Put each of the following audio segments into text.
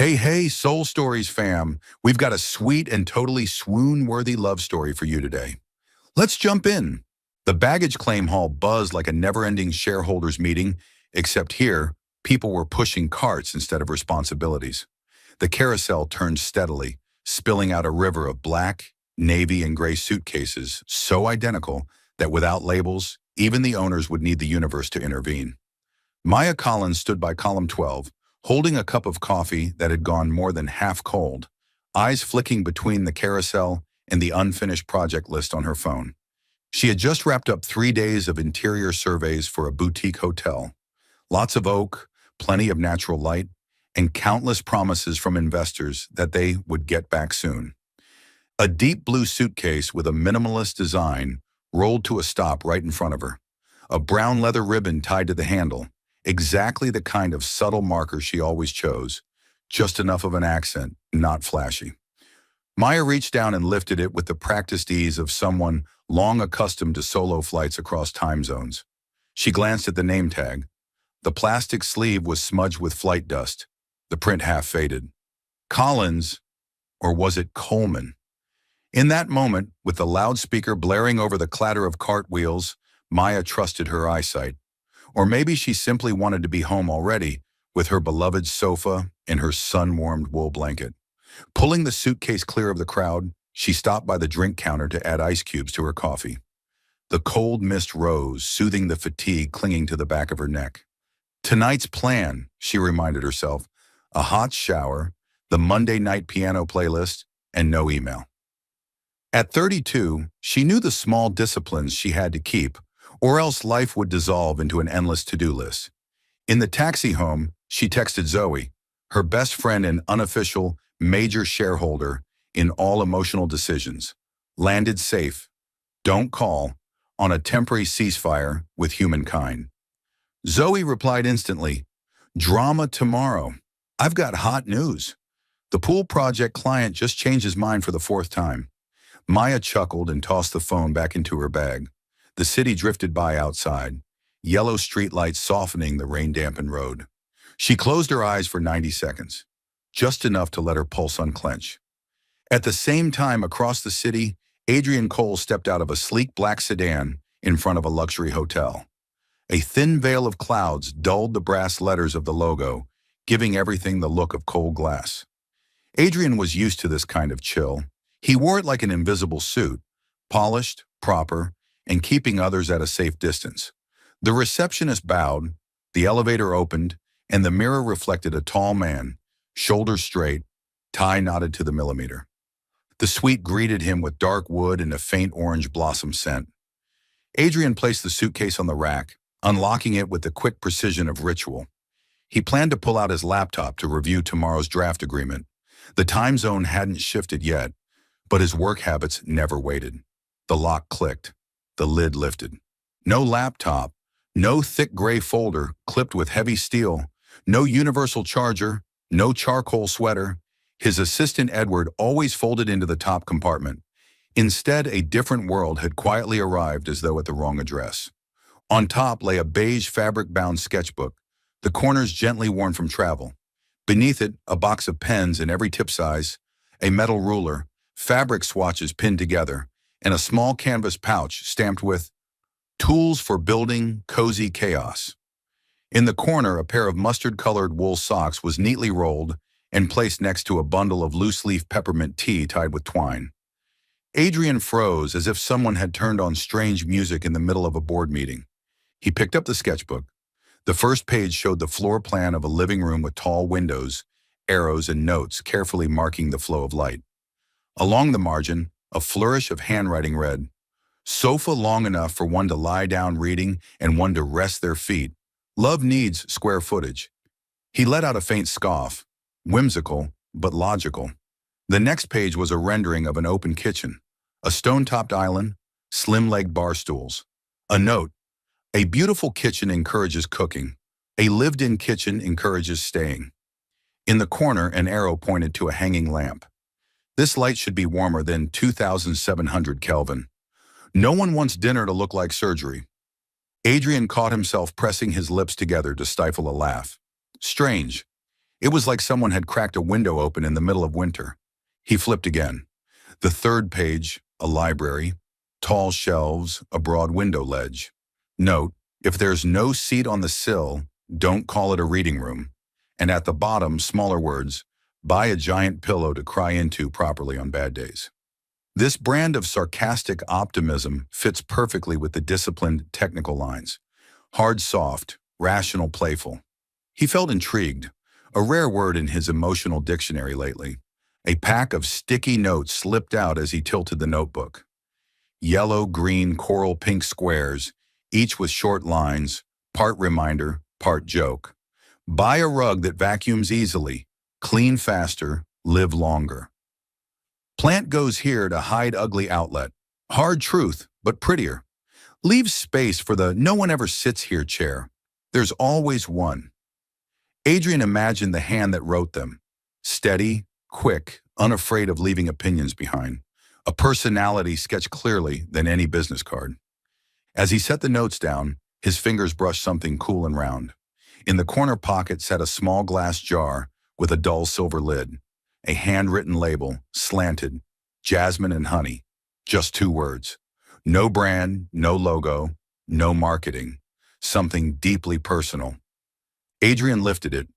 Hey, Soul Stories fam. We've got a sweet and totally swoon-worthy love story for you today. Let's jump in. The baggage claim hall buzzed like a never-ending shareholders meeting, except here, people were pushing carts instead of responsibilities. The carousel turned steadily, spilling out a river of black, navy, and gray suitcases so identical that without labels, even the owners would need the universe to intervene. Maya Collins stood by column 12, holding a cup of coffee that had gone more than half cold, eyes flicking between the carousel and the unfinished project list on her phone. She had just wrapped up 3 days of interior surveys for a boutique hotel. Lots of oak, plenty of natural light, and countless promises from investors that they would get back soon. A deep blue suitcase with a minimalist design rolled to a stop right in front of her. A brown leather ribbon tied to the handle, exactly the kind of subtle marker she always chose, just enough of an accent, not flashy. Maya reached down and lifted it with the practiced ease of someone long accustomed to solo flights across time zones. She glanced at the name tag. The plastic sleeve was smudged with flight dust, the print half faded. Collins, or was it Coleman? In that moment, with the loudspeaker blaring over the clatter of cartwheels, Maya trusted her eyesight. Or maybe she simply wanted to be home already, with her beloved sofa and her sun-warmed wool blanket. Pulling the suitcase clear of the crowd, she stopped by the drink counter to add ice cubes to her coffee. The cold mist rose, soothing the fatigue clinging to the back of her neck. Tonight's plan, she reminded herself, a hot shower, the Monday night piano playlist, and no email. At 32, she knew the small disciplines she had to keep, or else life would dissolve into an endless to-do list. In the taxi home, she texted Zoe, her best friend and unofficial major shareholder in all emotional decisions. Landed safe. Don't call. On a temporary ceasefire with humankind. Zoe replied instantly, drama tomorrow. I've got hot news. The pool project client just changed his mind for the 4th time. Maya chuckled and tossed the phone back into her bag. The city drifted by outside, yellow streetlights softening the rain-dampened road. She closed her eyes for 90 seconds, just enough to let her pulse unclench. At the same time, across the city, Adrian Cole stepped out of a sleek black sedan in front of a luxury hotel. A thin veil of clouds dulled the brass letters of the logo, giving everything the look of cold glass. Adrian was used to this kind of chill. He wore it like an invisible suit, polished, proper, and keeping others at a safe distance. The receptionist bowed, the elevator opened, and the mirror reflected a tall man, shoulders straight, tie knotted to the millimeter. The suite greeted him with dark wood and a faint orange blossom scent. Adrian placed the suitcase on the rack, unlocking it with the quick precision of ritual. He planned to pull out his laptop to review tomorrow's draft agreement. The time zone hadn't shifted yet, but his work habits never waited. The lock clicked. The lid lifted. No laptop, no thick gray folder clipped with heavy steel, no universal charger, no charcoal sweater. His assistant Edward always folded into the top compartment. Instead, a different world had quietly arrived as though at the wrong address. On top lay a beige fabric-bound sketchbook, the corners gently worn from travel. Beneath it, a box of pens in every tip size, a metal ruler, fabric swatches pinned together, and a small canvas pouch stamped with "Tools for Building Cozy Chaos." In the corner, a pair of mustard-colored wool socks was neatly rolled and placed next to a bundle of loose-leaf peppermint tea tied with twine. Adrian froze as if someone had turned on strange music in the middle of a board meeting. He picked up the sketchbook. The first page showed the floor plan of a living room with tall windows, arrows, and notes carefully marking the flow of light. Along the margin, a flourish of handwriting read, "Sofa long enough for one to lie down reading and one to rest their feet. Love needs square footage." He let out a faint scoff, whimsical but logical. The next page was a rendering of an open kitchen, a stone-topped island, slim-legged bar stools. A note, "A beautiful kitchen encourages cooking. A lived-in kitchen encourages staying." In the corner, an arrow pointed to a hanging lamp. "This light should be warmer than 2,700 Kelvin. No one wants dinner to look like surgery." Adrian caught himself pressing his lips together to stifle a laugh. Strange. It was like someone had cracked a window open in the middle of winter. He flipped again. The third page, a library, tall shelves, a broad window ledge. Note, if there's no seat on the sill, don't call it a reading room. And at the bottom, smaller words, buy a giant pillow to cry into properly on bad days. This brand of sarcastic optimism fits perfectly with the disciplined technical lines. Hard, soft, rational, playful. He felt intrigued, a rare word in his emotional dictionary lately. A pack of sticky notes slipped out as he tilted the notebook. Yellow, green, coral pink squares, each with short lines, part reminder, part joke. Buy a rug that vacuums easily, clean faster, live longer. Plant goes here to hide ugly outlet. Hard truth, but prettier. Leave space for the no one ever sits here chair. There's always one. Adrian imagined the hand that wrote them. Steady, quick, unafraid of leaving opinions behind. A personality sketched clearly than any business card. As he set the notes down, his fingers brushed something cool and round. In the corner pocket sat a small glass jar with a dull silver lid. A handwritten label, slanted, Jasmine and Honey. Just 2 words. No brand, no logo, no marketing. Something deeply personal. Adrian lifted it.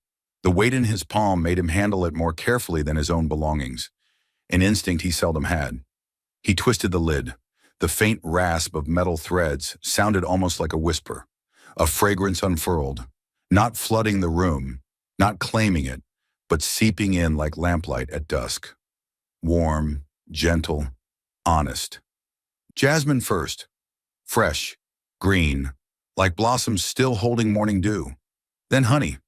The weight in his palm made him handle it more carefully than his own belongings, an instinct he seldom had. He twisted the lid. The faint rasp of metal threads sounded almost like a whisper. A fragrance unfurled, not flooding the room, not claiming it, but seeping in like lamplight at dusk. Warm, gentle, honest. Jasmine first. Fresh, green, like blossoms still holding morning dew. Then honey.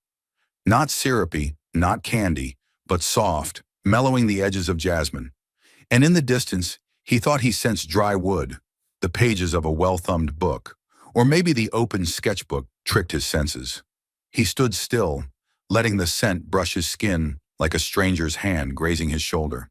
Not syrupy, not candy, but soft, mellowing the edges of jasmine. And in the distance, he thought he sensed dry wood, the pages of a well-thumbed book, or maybe the open sketchbook tricked his senses. He stood still, letting the scent brush his skin like a stranger's hand grazing his shoulder.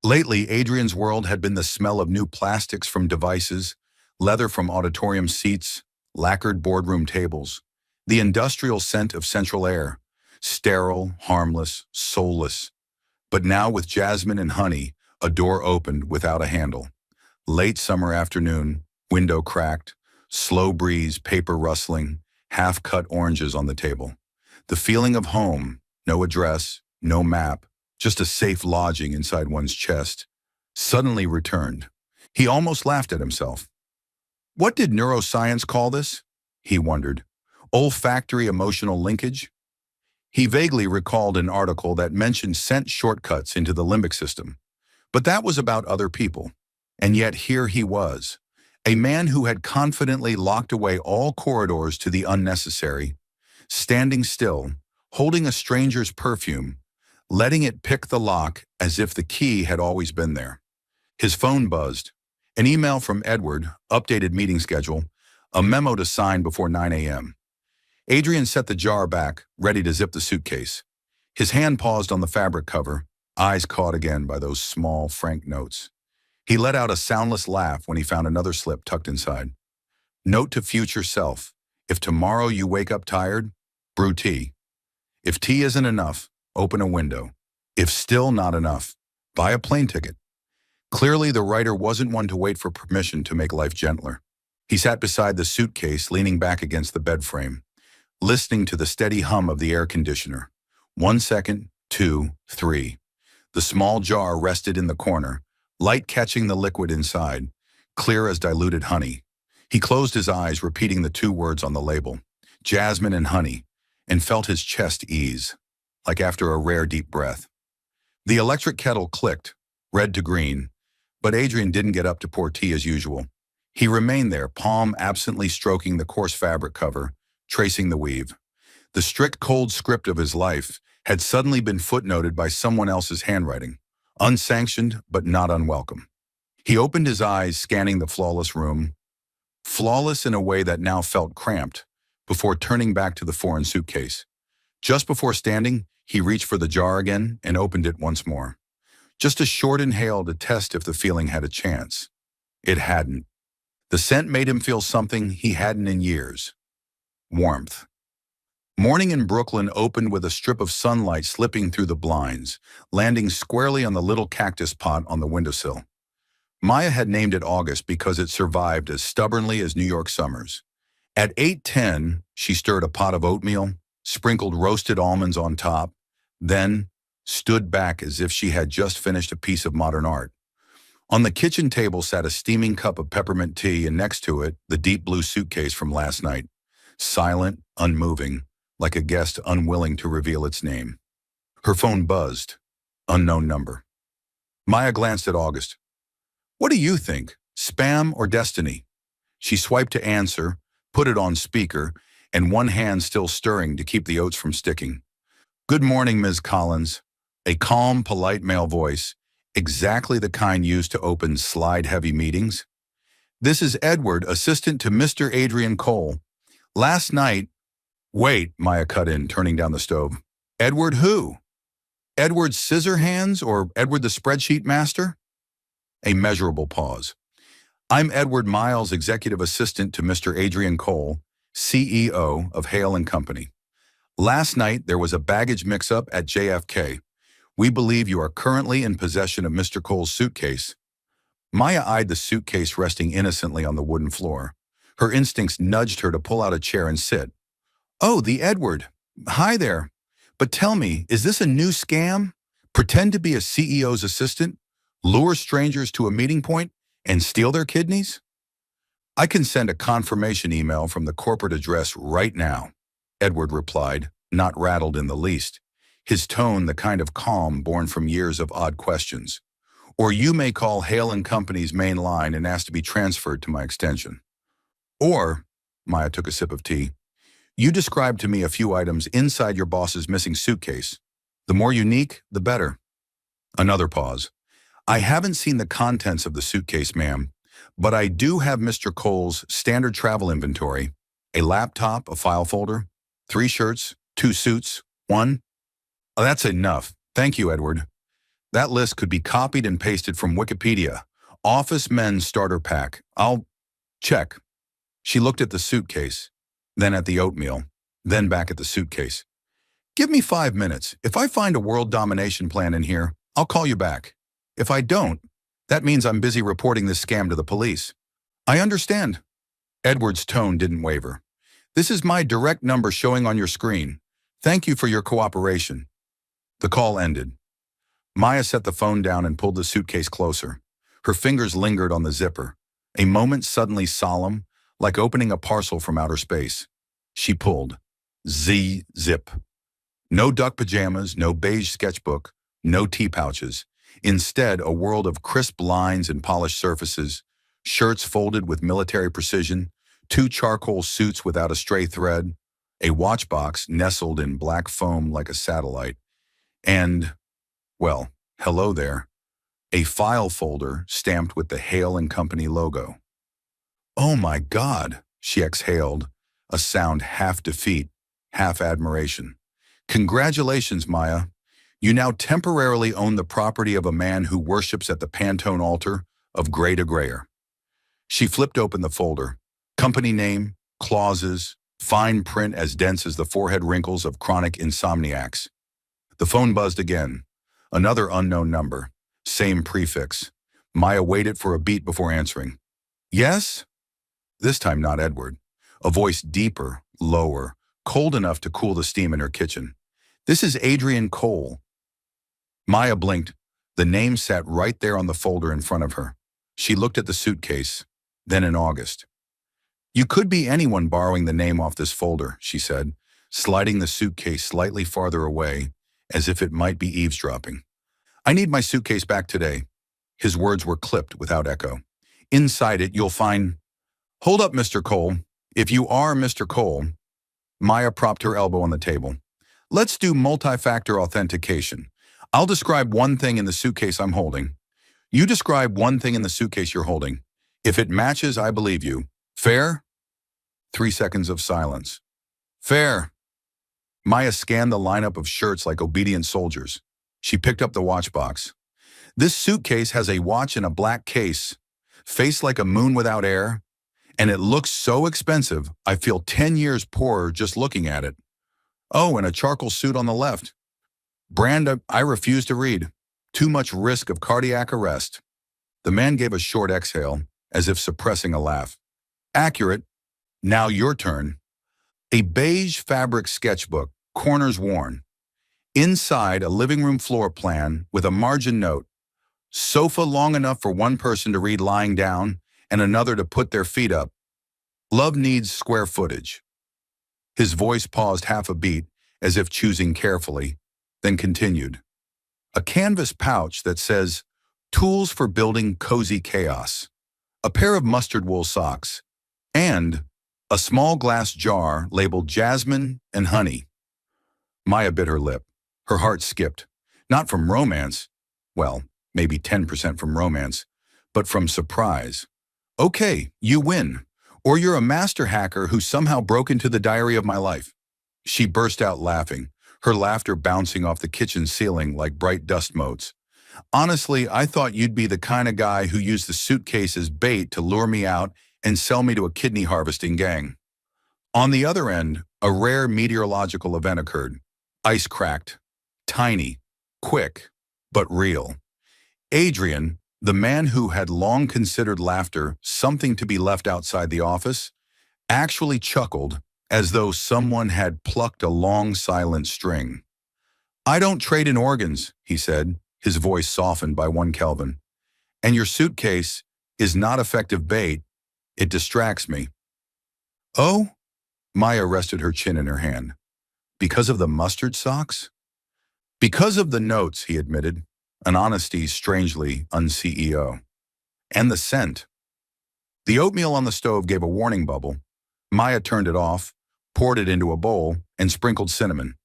Lately, Adrian's world had been the smell of new plastics from devices, leather from auditorium seats, lacquered boardroom tables, the industrial scent of central air, sterile, harmless, soulless. But now with Jasmine and Honey, a door opened without a handle. Late summer afternoon, window cracked, slow breeze, paper rustling, half-cut oranges on the table. The feeling of home, no address, no map, just a safe lodging inside one's chest, suddenly returned. He almost laughed at himself. What did neuroscience call this? He wondered. Olfactory emotional linkage? He vaguely recalled an article that mentioned scent shortcuts into the limbic system. But that was about other people. And yet here he was, a man who had confidently locked away all corridors to the unnecessary, standing still, holding a stranger's perfume, letting it pick the lock as if the key had always been there. His phone buzzed. An email from Edward, updated meeting schedule, a memo to sign before 9 a.m. Adrian set the jar back, ready to zip the suitcase. His hand paused on the fabric cover, eyes caught again by those small, frank notes. He let out a soundless laugh when he found another slip tucked inside. Note to future self, if tomorrow you wake up tired, brew tea. If tea isn't enough, open a window. If still not enough, buy a plane ticket. Clearly, the writer wasn't one to wait for permission to make life gentler. He sat beside the suitcase, leaning back against the bed frame, listening to the steady hum of the air conditioner. 1 second, 2, 3. The small jar rested in the corner, light catching the liquid inside, clear as diluted honey. He closed his eyes, repeating the 2 words on the label, Jasmine and Honey, and felt his chest ease, like after a rare deep breath. The electric kettle clicked, red to green, but Adrian didn't get up to pour tea as usual. He remained there, palm absently stroking the coarse fabric cover, tracing the weave. The strict cold script of his life had suddenly been footnoted by someone else's handwriting, unsanctioned but not unwelcome. He opened his eyes, scanning the flawless room, flawless in a way that now felt cramped, before turning back to the foreign suitcase. Just before standing, he reached for the jar again and opened it once more. Just a short inhale to test if the feeling had a chance. It hadn't. The scent made him feel something he hadn't in years. Warmth. Morning in Brooklyn opened with a strip of sunlight slipping through the blinds, landing squarely on the little cactus pot on the windowsill. Maya had named it August because it survived as stubbornly as New York summers. At 8:10, she stirred a pot of oatmeal, sprinkled roasted almonds on top, then stood back as if she had just finished a piece of modern art. On the kitchen table sat a steaming cup of peppermint tea, and next to it, the deep blue suitcase from last night, silent, unmoving, like a guest unwilling to reveal its name. Her phone buzzed. Unknown number. Maya glanced at August. "What do you think? Spam or destiny?" She swiped to answer, put it on speaker, and one hand still stirring to keep the oats from sticking. "Good morning, Ms. Collins." A calm, polite male voice, exactly the kind used to open slide-heavy meetings. "This is Edward, assistant to Mr. Adrian Cole. Last night—" "Wait," Maya cut in, turning down the stove. "Edward who? Edward Scissorhands or Edward the spreadsheet master?" A measurable pause. "I'm Edward Miles, executive assistant to Mr. Adrian Cole, CEO of Hale and Company. Last night, there was a baggage mix-up at JFK. We believe you are currently in possession of Mr. Cole's suitcase." Maya eyed the suitcase resting innocently on the wooden floor. Her instincts nudged her to pull out a chair and sit. "Oh, the Edward. Hi there. But tell me, is this a new scam? Pretend to be a CEO's assistant, lure strangers to a meeting point, and steal their kidneys?" "I can send a confirmation email from the corporate address right now," Edward replied, not rattled in the least, his tone the kind of calm born from years of odd questions. "Or you may call Hale and Company's main line and ask to be transferred to my extension. Or," Maya took a sip of tea, "you described to me a few items inside your boss's missing suitcase. The more unique, the better." Another pause. "I haven't seen the contents of the suitcase, ma'am, but I do have Mr. Cole's standard travel inventory, a laptop, a file folder, 3 shirts, 2 suits, 1—" "Oh, that's enough. Thank you, Edward. That list could be copied and pasted from Wikipedia. Office men's starter pack. I'll check." She looked at the suitcase, then at the oatmeal, then back at the suitcase. "Give me 5 minutes. If I find a world domination plan in here, I'll call you back. If I don't, that means I'm busy reporting this scam to the police." "I understand." Edward's tone didn't waver. "This is my direct number showing on your screen. Thank you for your cooperation." The call ended. Maya set the phone down and pulled the suitcase closer. Her fingers lingered on the zipper, a moment suddenly solemn, like opening a parcel from outer space. She pulled. Zip. No duck pajamas, no beige sketchbook, no tea pouches. Instead, a world of crisp lines and polished surfaces, shirts folded with military precision, 2 charcoal suits without a stray thread, a watch box nestled in black foam like a satellite, and, well, hello there, a file folder stamped with the Hale and Company logo. "Oh my God," she exhaled, a sound half defeat, half admiration. "Congratulations, Maya. You now temporarily own the property of a man who worships at the Pantone altar of gray to grayer." She flipped open the folder. Company name, clauses, fine print as dense as the forehead wrinkles of chronic insomniacs. The phone buzzed again. Another unknown number. Same prefix. Maya waited for a beat before answering. "Yes?" This time not Edward. A voice deeper, lower, cold enough to cool the steam in her kitchen. "This is Adrian Cole." Maya blinked. The name sat right there on the folder in front of her. She looked at the suitcase, then in August. "You could be anyone borrowing the name off this folder," she said, sliding the suitcase slightly farther away, as if it might be eavesdropping. "I need my suitcase back today." His words were clipped without echo. "Inside it, you'll find—" "Hold up, Mr. Cole. If you are Mr. Cole—" Maya propped her elbow on the table. "Let's do multi-factor authentication. I'll describe one thing in the suitcase I'm holding. You describe one thing in the suitcase you're holding. If it matches, I believe you. Fair?" 3 seconds of silence. "Fair." Maya scanned the lineup of shirts like obedient soldiers. She picked up the watch box. "This suitcase has a watch in a black case, face like a moon without air, and it looks so expensive, I feel 10 years poorer just looking at it." Oh, and a charcoal suit on the left. Brand I refuse to read. Too much risk of cardiac arrest. The man gave a short exhale, as if suppressing a laugh. Accurate. Now your turn. A beige fabric sketchbook, corners worn. Inside, a living room floor plan with a margin note. Sofa long enough for one person to read lying down and another to put their feet up. Love needs square footage. His voice paused half a beat, as if choosing carefully, then continued. A canvas pouch that says, Tools for Building Cozy Chaos. A pair of mustard wool socks. And a small glass jar labeled jasmine and honey. Maya bit her lip. Her heart skipped. Not from romance. Well, maybe 10% from romance, but from surprise. Okay, you win. Or you're a master hacker who somehow broke into the diary of my life. She burst out laughing, her laughter bouncing off the kitchen ceiling like bright dust motes. Honestly, I thought you'd be the kind of guy who used the suitcase as bait to lure me out and sell me to a kidney harvesting gang. On the other end, a rare meteorological event occurred. Ice cracked. Tiny. Quick. But real. Adrian, the man who had long considered laughter something to be left outside the office, actually chuckled as though someone had plucked a long silent string. I don't trade in organs, he said, his voice softened by 1 Kelvin. And your suitcase is not effective bait. It distracts me. Oh? Maya rested her chin in her hand. Because of the mustard socks? Because of the notes, he admitted, an honesty strangely un-CEO. And the scent. The oatmeal on the stove gave a warning bubble. Maya turned it off, poured it into a bowl, and sprinkled cinnamon.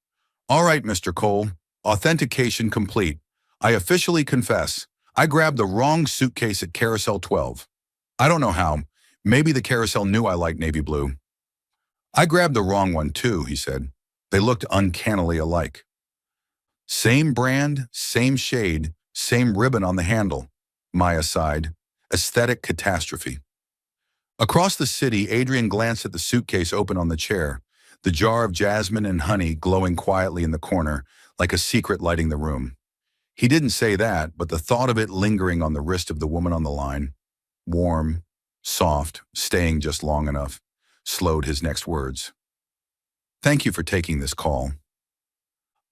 All right, Mr. Cole, authentication complete. I officially confess, I grabbed the wrong suitcase at Carousel 12. I don't know how. Maybe the carousel knew I liked navy blue. I grabbed the wrong one too, he said. They looked uncannily alike. Same brand, same shade, same ribbon on the handle, Maya sighed. Aesthetic catastrophe. Across the city, Adrian glanced at the suitcase open on the chair, the jar of jasmine and honey glowing quietly in the corner, like a secret lighting the room. He didn't say that, but the thought of it lingering on the wrist of the woman on the line, warm, soft, staying just long enough, slowed his next words. Thank you for taking this call.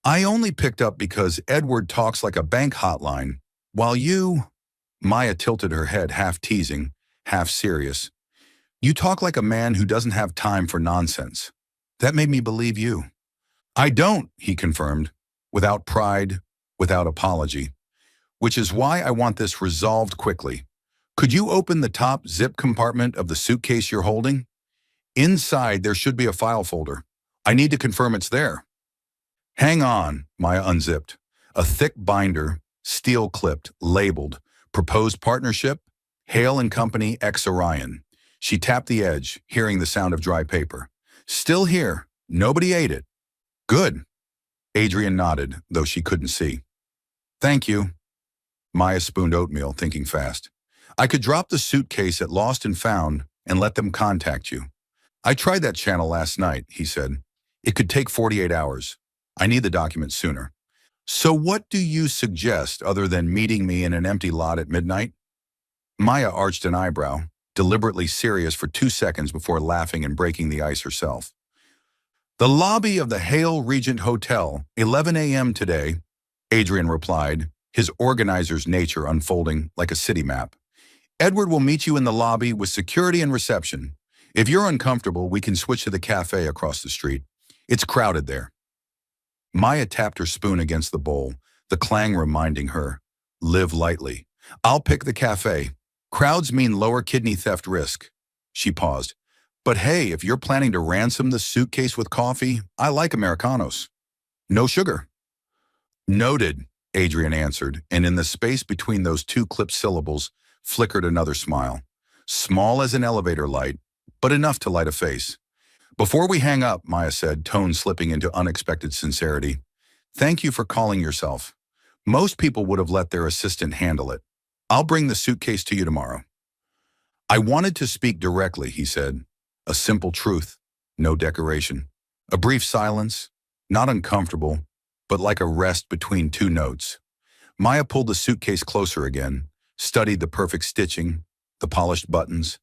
I only picked up because Edward talks like a bank hotline, while you, Maya tilted her head half teasing, half serious. You talk like a man who doesn't have time for nonsense. That made me believe you. I don't, he confirmed, without pride, without apology. Which is why I want this resolved quickly. Could you open the top zip compartment of the suitcase you're holding? Inside, there should be a file folder. I need to confirm it's there. Hang on, Maya unzipped. A thick binder, steel-clipped, labeled, Proposed Partnership, Hale and Company X Orion. She tapped the edge, hearing the sound of dry paper. Still here. Nobody ate it. Good. Adrian nodded, though she couldn't see. Thank you. Maya spooned oatmeal, thinking fast. I could drop the suitcase at Lost and Found and let them contact you. I tried that channel last night, he said. It could take 48 hours. I need the document sooner. So what do you suggest other than meeting me in an empty lot at midnight? Maya arched an eyebrow, deliberately serious for 2 seconds before laughing and breaking the ice herself. The lobby of the Hale Regent Hotel, 11 a.m. today, Adrian replied, his organizer's nature unfolding like a city map. Edward will meet you in the lobby with security and reception. If you're uncomfortable, we can switch to the cafe across the street. It's crowded there. Maya tapped her spoon against the bowl, the clang reminding her, live lightly. I'll pick the cafe. Crowds mean lower kidney theft risk. She paused. But hey, if you're planning to ransom the suitcase with coffee, I like Americanos. No sugar. Noted, Adrian answered, and in the space between those 2 clipped syllables flickered another smile. Small as an elevator light, but enough to light a face. Before we hang up, Maya said, tone slipping into unexpected sincerity, thank you for calling yourself. Most people would have let their assistant handle it. I'll bring the suitcase to you tomorrow. I wanted to speak directly, he said. A simple truth, no decoration. A brief silence, Not uncomfortable, but like a rest between two notes. Maya pulled the suitcase closer again, studied the perfect stitching, the polished buttons,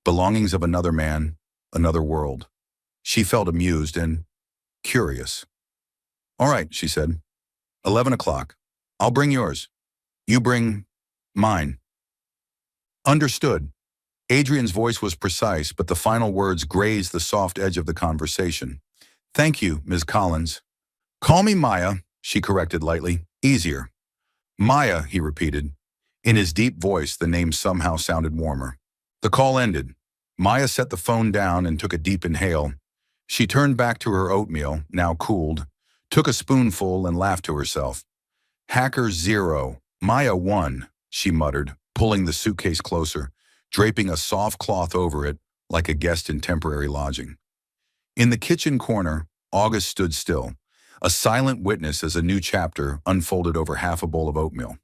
belongings of another man, another world. She felt amused and curious. "All right," she said. 11 o'clock. I'll bring yours. You bring mine." "Understood." Adrian's voice was precise, but the final words grazed the soft edge of the conversation. "Thank you, Ms. Collins." "Call me Maya," she corrected lightly. "Easier." "Maya," he repeated. In his deep voice, the name somehow sounded warmer. The call ended. Maya set the phone down and took a deep inhale. She turned back to her oatmeal, now cooled, took a spoonful and laughed to herself. "Hacker 0, Maya 1, she muttered, pulling the suitcase closer, draping a soft cloth over it like a guest in temporary lodging. In the kitchen corner, August stood still, a silent witness as a new chapter unfolded over half a bowl of oatmeal.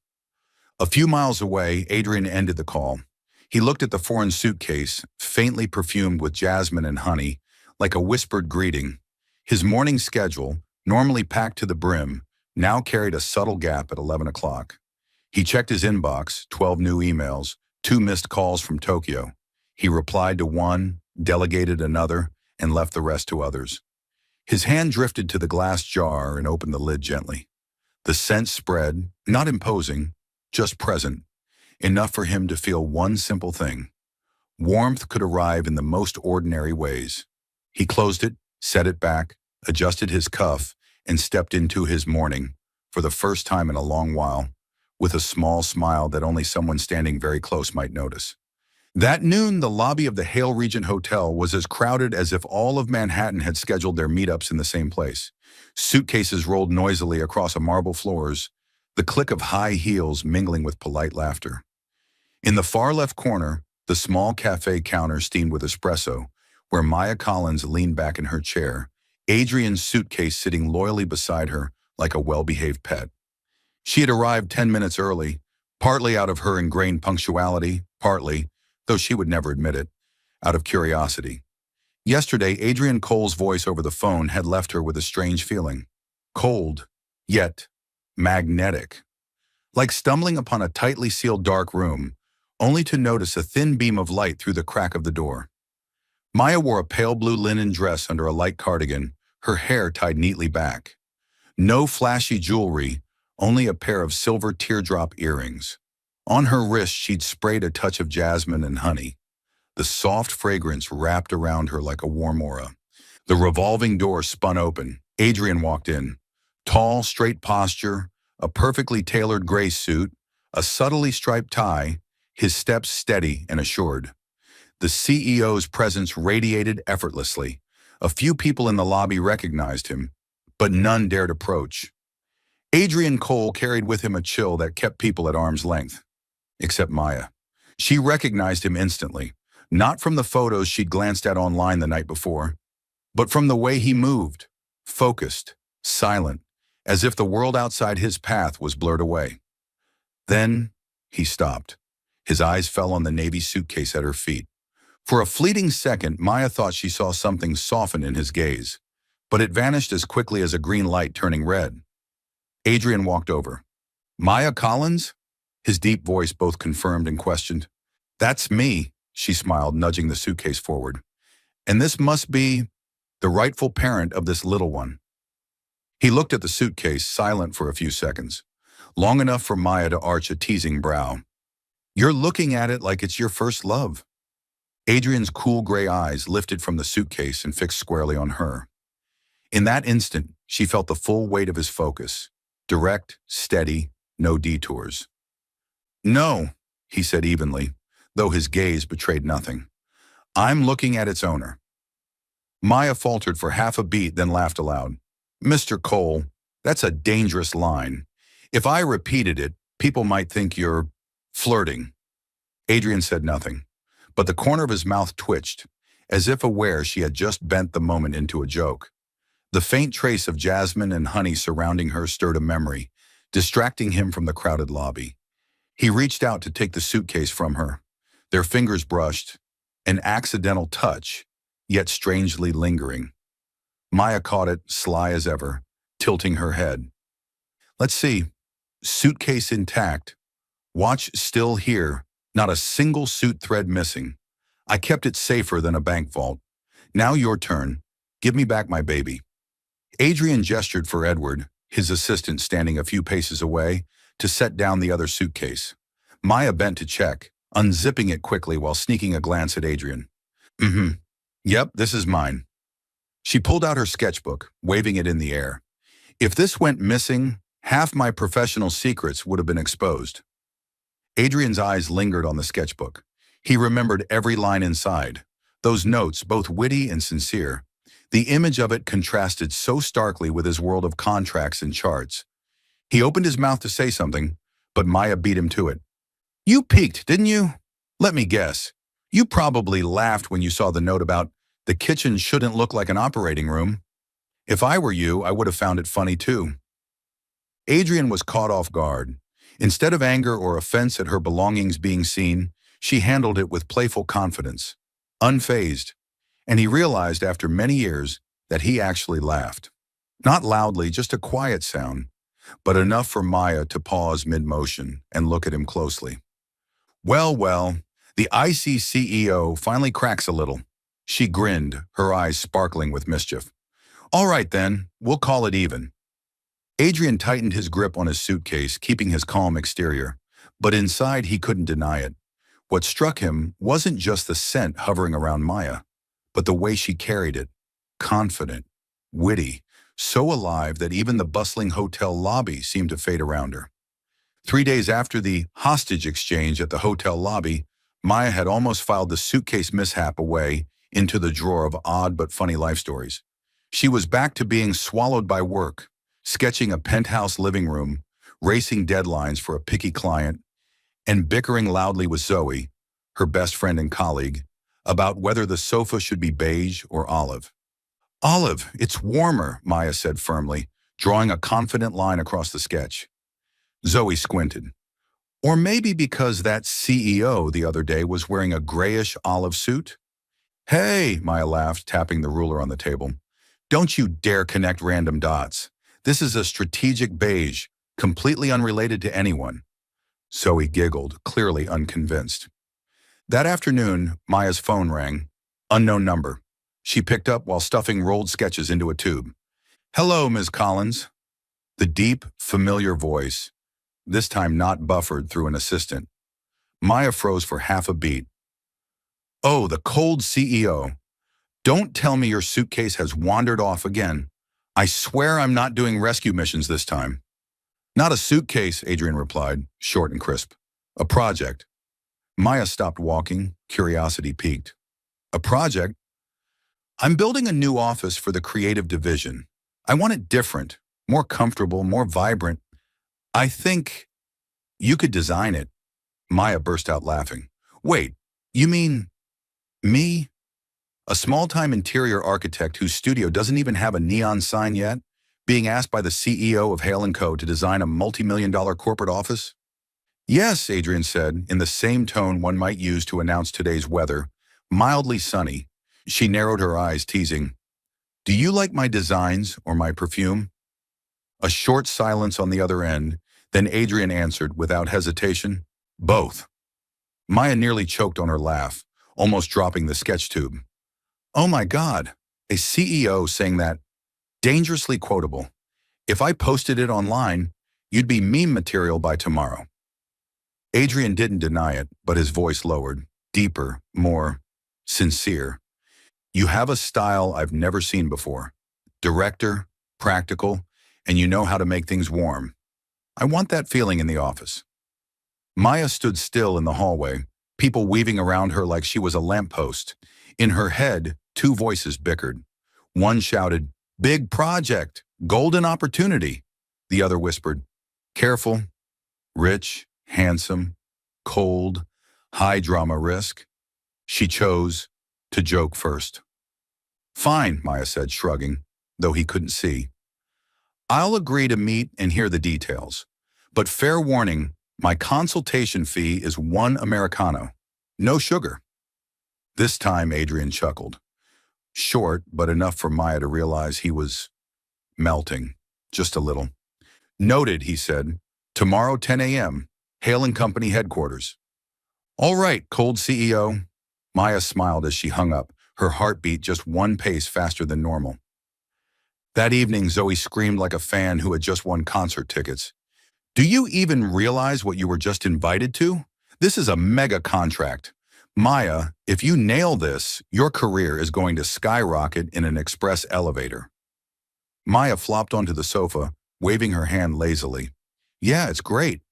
A few miles away, Adrian ended the call. He looked at the foreign suitcase, faintly perfumed with jasmine and honey, like a whispered greeting. His morning schedule, normally packed to the brim, now carried a subtle gap at 11 o'clock. He checked his inbox, 12 new emails, 2 missed calls from Tokyo. He replied to one, delegated another, and left the rest to others. His hand drifted to the glass jar and opened the lid gently. The scent spread, not imposing, just present, enough for him to feel one simple thing. Warmth could arrive in the most ordinary ways. He closed it, set it back, adjusted his cuff, and stepped into his morning, for the first time in a long while, with a small smile that only someone standing very close might notice. That noon, the lobby of the Hale Regent Hotel was as crowded as if all of Manhattan had scheduled their meetups in the same place. Suitcases rolled noisily across marble floors, the click of high heels mingling with polite laughter. In the far left corner, the small cafe counter steamed with espresso, where Maya Collins leaned back in her chair, Adrian's suitcase sitting loyally beside her like a well-behaved pet. She had arrived 10 minutes early, partly out of her ingrained punctuality, partly, though she would never admit it, out of curiosity. Yesterday, Adrian Cole's voice over the phone had left her with a strange feeling. Cold, yet magnetic. Like stumbling upon a tightly sealed dark room, only to notice a thin beam of light through the crack of the door. Maya wore a pale blue linen dress under a light cardigan, her hair tied neatly back. No flashy jewelry, only a pair of silver teardrop earrings. On her wrist, she'd sprayed a touch of jasmine and honey. The soft fragrance wrapped around her like a warm aura. The revolving door spun open. Adrian walked in. Tall, straight posture, a perfectly tailored gray suit, a subtly striped tie, his steps steady and assured. The CEO's presence radiated effortlessly. A few people in the lobby recognized him, but none dared approach. Adrian Cole carried with him a chill that kept people at arm's length. Except Maya. She recognized him instantly, not from the photos she'd glanced at online the night before, but from the way he moved, focused, silent, as if the world outside his path was blurred away. Then he stopped. His eyes fell on the navy suitcase at her feet. For a fleeting second, Maya thought she saw something soften in his gaze, but it vanished as quickly as a green light turning red. Adrian walked over. "Maya Collins?" His deep voice both confirmed and questioned. "That's me," she smiled, nudging the suitcase forward. "And this must be the rightful parent of this little one." He looked at the suitcase, silent for a few seconds, long enough for Maya to arch a teasing brow. "You're looking at it like it's your first love." Adrian's cool gray eyes lifted from the suitcase and fixed squarely on her. In that instant, she felt the full weight of his focus, direct, steady, no detours. "No," he said evenly, though his gaze betrayed nothing. "I'm looking at its owner." Maya faltered for half a beat, then laughed aloud. "Mr. Cole, that's a dangerous line. If I repeated it, people might think you're flirting." Adrian said nothing, but the corner of his mouth twitched, as if aware she had just bent the moment into a joke. The faint trace of jasmine and honey surrounding her stirred a memory, distracting him from the crowded lobby. He reached out to take the suitcase from her. Their fingers brushed, an accidental touch, yet strangely lingering. Maya caught it, sly as ever, tilting her head. Let's see. Suitcase intact. Watch still here. Not a single suit thread missing. I kept it safer than a bank vault. Now your turn. Give me back my baby. Adrian gestured for Edward, his assistant standing a few paces away, to set down the other suitcase. Maya bent to check, unzipping it quickly while sneaking a glance at Adrian. Mm-hmm. Yep, this is mine. She pulled out her sketchbook, waving it in the air. If this went missing, half my professional secrets would have been exposed. Adrian's eyes lingered on the sketchbook. He remembered every line inside. Those notes, both witty and sincere. The image of it contrasted so starkly with his world of contracts and charts. He opened his mouth to say something, but Maya beat him to it. You peeked, didn't you? Let me guess. You probably laughed when you saw the note about the kitchen shouldn't look like an operating room. If I were you, I would have found it funny too. Adrian was caught off guard. Instead of anger or offense at her belongings being seen, she handled it with playful confidence, unfazed, and he realized after many years that he actually laughed. Not loudly, just a quiet sound, but enough for Maya to pause mid-motion and look at him closely. Well, the IC CEO finally cracks a little. She grinned, her eyes sparkling with mischief. All right then, we'll call it even. Adrian tightened his grip on his suitcase, keeping his calm exterior, but inside he couldn't deny it. What struck him wasn't just the scent hovering around Maya, but the way she carried it, confident, witty, so alive that even the bustling hotel lobby seemed to fade around her. 3 days after the hostage exchange at the hotel lobby, Maya had almost filed the suitcase mishap away into the drawer of odd but funny life stories. She was back to being swallowed by work, sketching a penthouse living room, racing deadlines for a picky client, and bickering loudly with Zoe, her best friend and colleague, about whether the sofa should be beige or olive. Olive, it's warmer, Maya said firmly, drawing a confident line across the sketch. Zoe squinted. Or maybe because that CEO the other day was wearing a grayish olive suit? Hey, Maya laughed, tapping the ruler on the table. Don't you dare connect random dots. This is a strategic beige, completely unrelated to anyone. Zoe giggled, clearly unconvinced. That afternoon, Maya's phone rang. Unknown number. She picked up while stuffing rolled sketches into a tube. Hello, Ms. Collins. The deep, familiar voice, this time not buffered through an assistant. Maya froze for half a beat. Oh, the cold CEO. Don't tell me your suitcase has wandered off again. I swear I'm not doing rescue missions this time. Not a suitcase, Adrian replied, short and crisp. A project. Maya stopped walking, curiosity piqued. A project? I'm building a new office for the creative division. I want it different, more comfortable, more vibrant. I think you could design it. Maya burst out laughing. Wait, you mean me? A small-time interior architect whose studio doesn't even have a neon sign yet, being asked by the CEO of Hale & Co. to design a multi-million-dollar corporate office? Yes, Adrian said, in the same tone one might use to announce today's weather, mildly sunny. She narrowed her eyes, teasing, Do you like my designs or my perfume? A short silence on the other end, then Adrian answered without hesitation, Both. Maya nearly choked on her laugh, almost dropping the sketch tube. Oh my God, a CEO saying that. Dangerously quotable. If I posted it online, you'd be meme material by tomorrow. Adrian didn't deny it, but his voice lowered, deeper, more sincere. You have a style I've never seen before. Director, practical, and you know how to make things warm. I want that feeling in the office. Maya stood still in the hallway, people weaving around her like she was a lamppost. In her head, two voices bickered. One shouted, Big project, golden opportunity. The other whispered, Careful, rich, handsome, cold, high drama risk. She chose to joke first. Fine, Maya said, shrugging, though he couldn't see. I'll agree to meet and hear the details. But fair warning, my consultation fee is one Americano. No sugar. This time, Adrian chuckled. Short, but enough for Maya to realize he was melting. Just a little. Noted, he said. Tomorrow, 10 a.m., Hale and Company headquarters. All right, cold CEO. Maya smiled as she hung up, her heartbeat just one pace faster than normal. That evening, Zoe screamed like a fan who had just won concert tickets. Do you even realize what you were just invited to? This is a mega contract. Maya, if you nail this, your career is going to skyrocket in an express elevator. Maya flopped onto the sofa, waving her hand lazily. Yeah, it's great,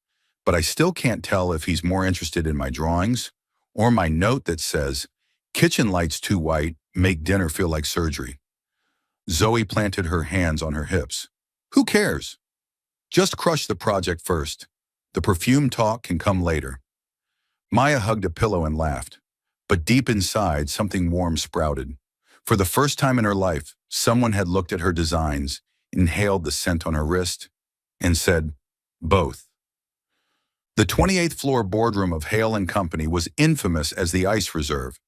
but I still can't tell if he's more interested in my drawings or my note that says, kitchen lights too white, make dinner feel like surgery. Zoe planted her hands on her hips. Who cares? Just crush the project first. The perfume talk can come later. Maya hugged a pillow and laughed. But deep inside, something warm sprouted. For the first time in her life, someone had looked at her designs, inhaled the scent on her wrist, and said, both. The 28th floor boardroom of Hale and Company was infamous as the ice reserve,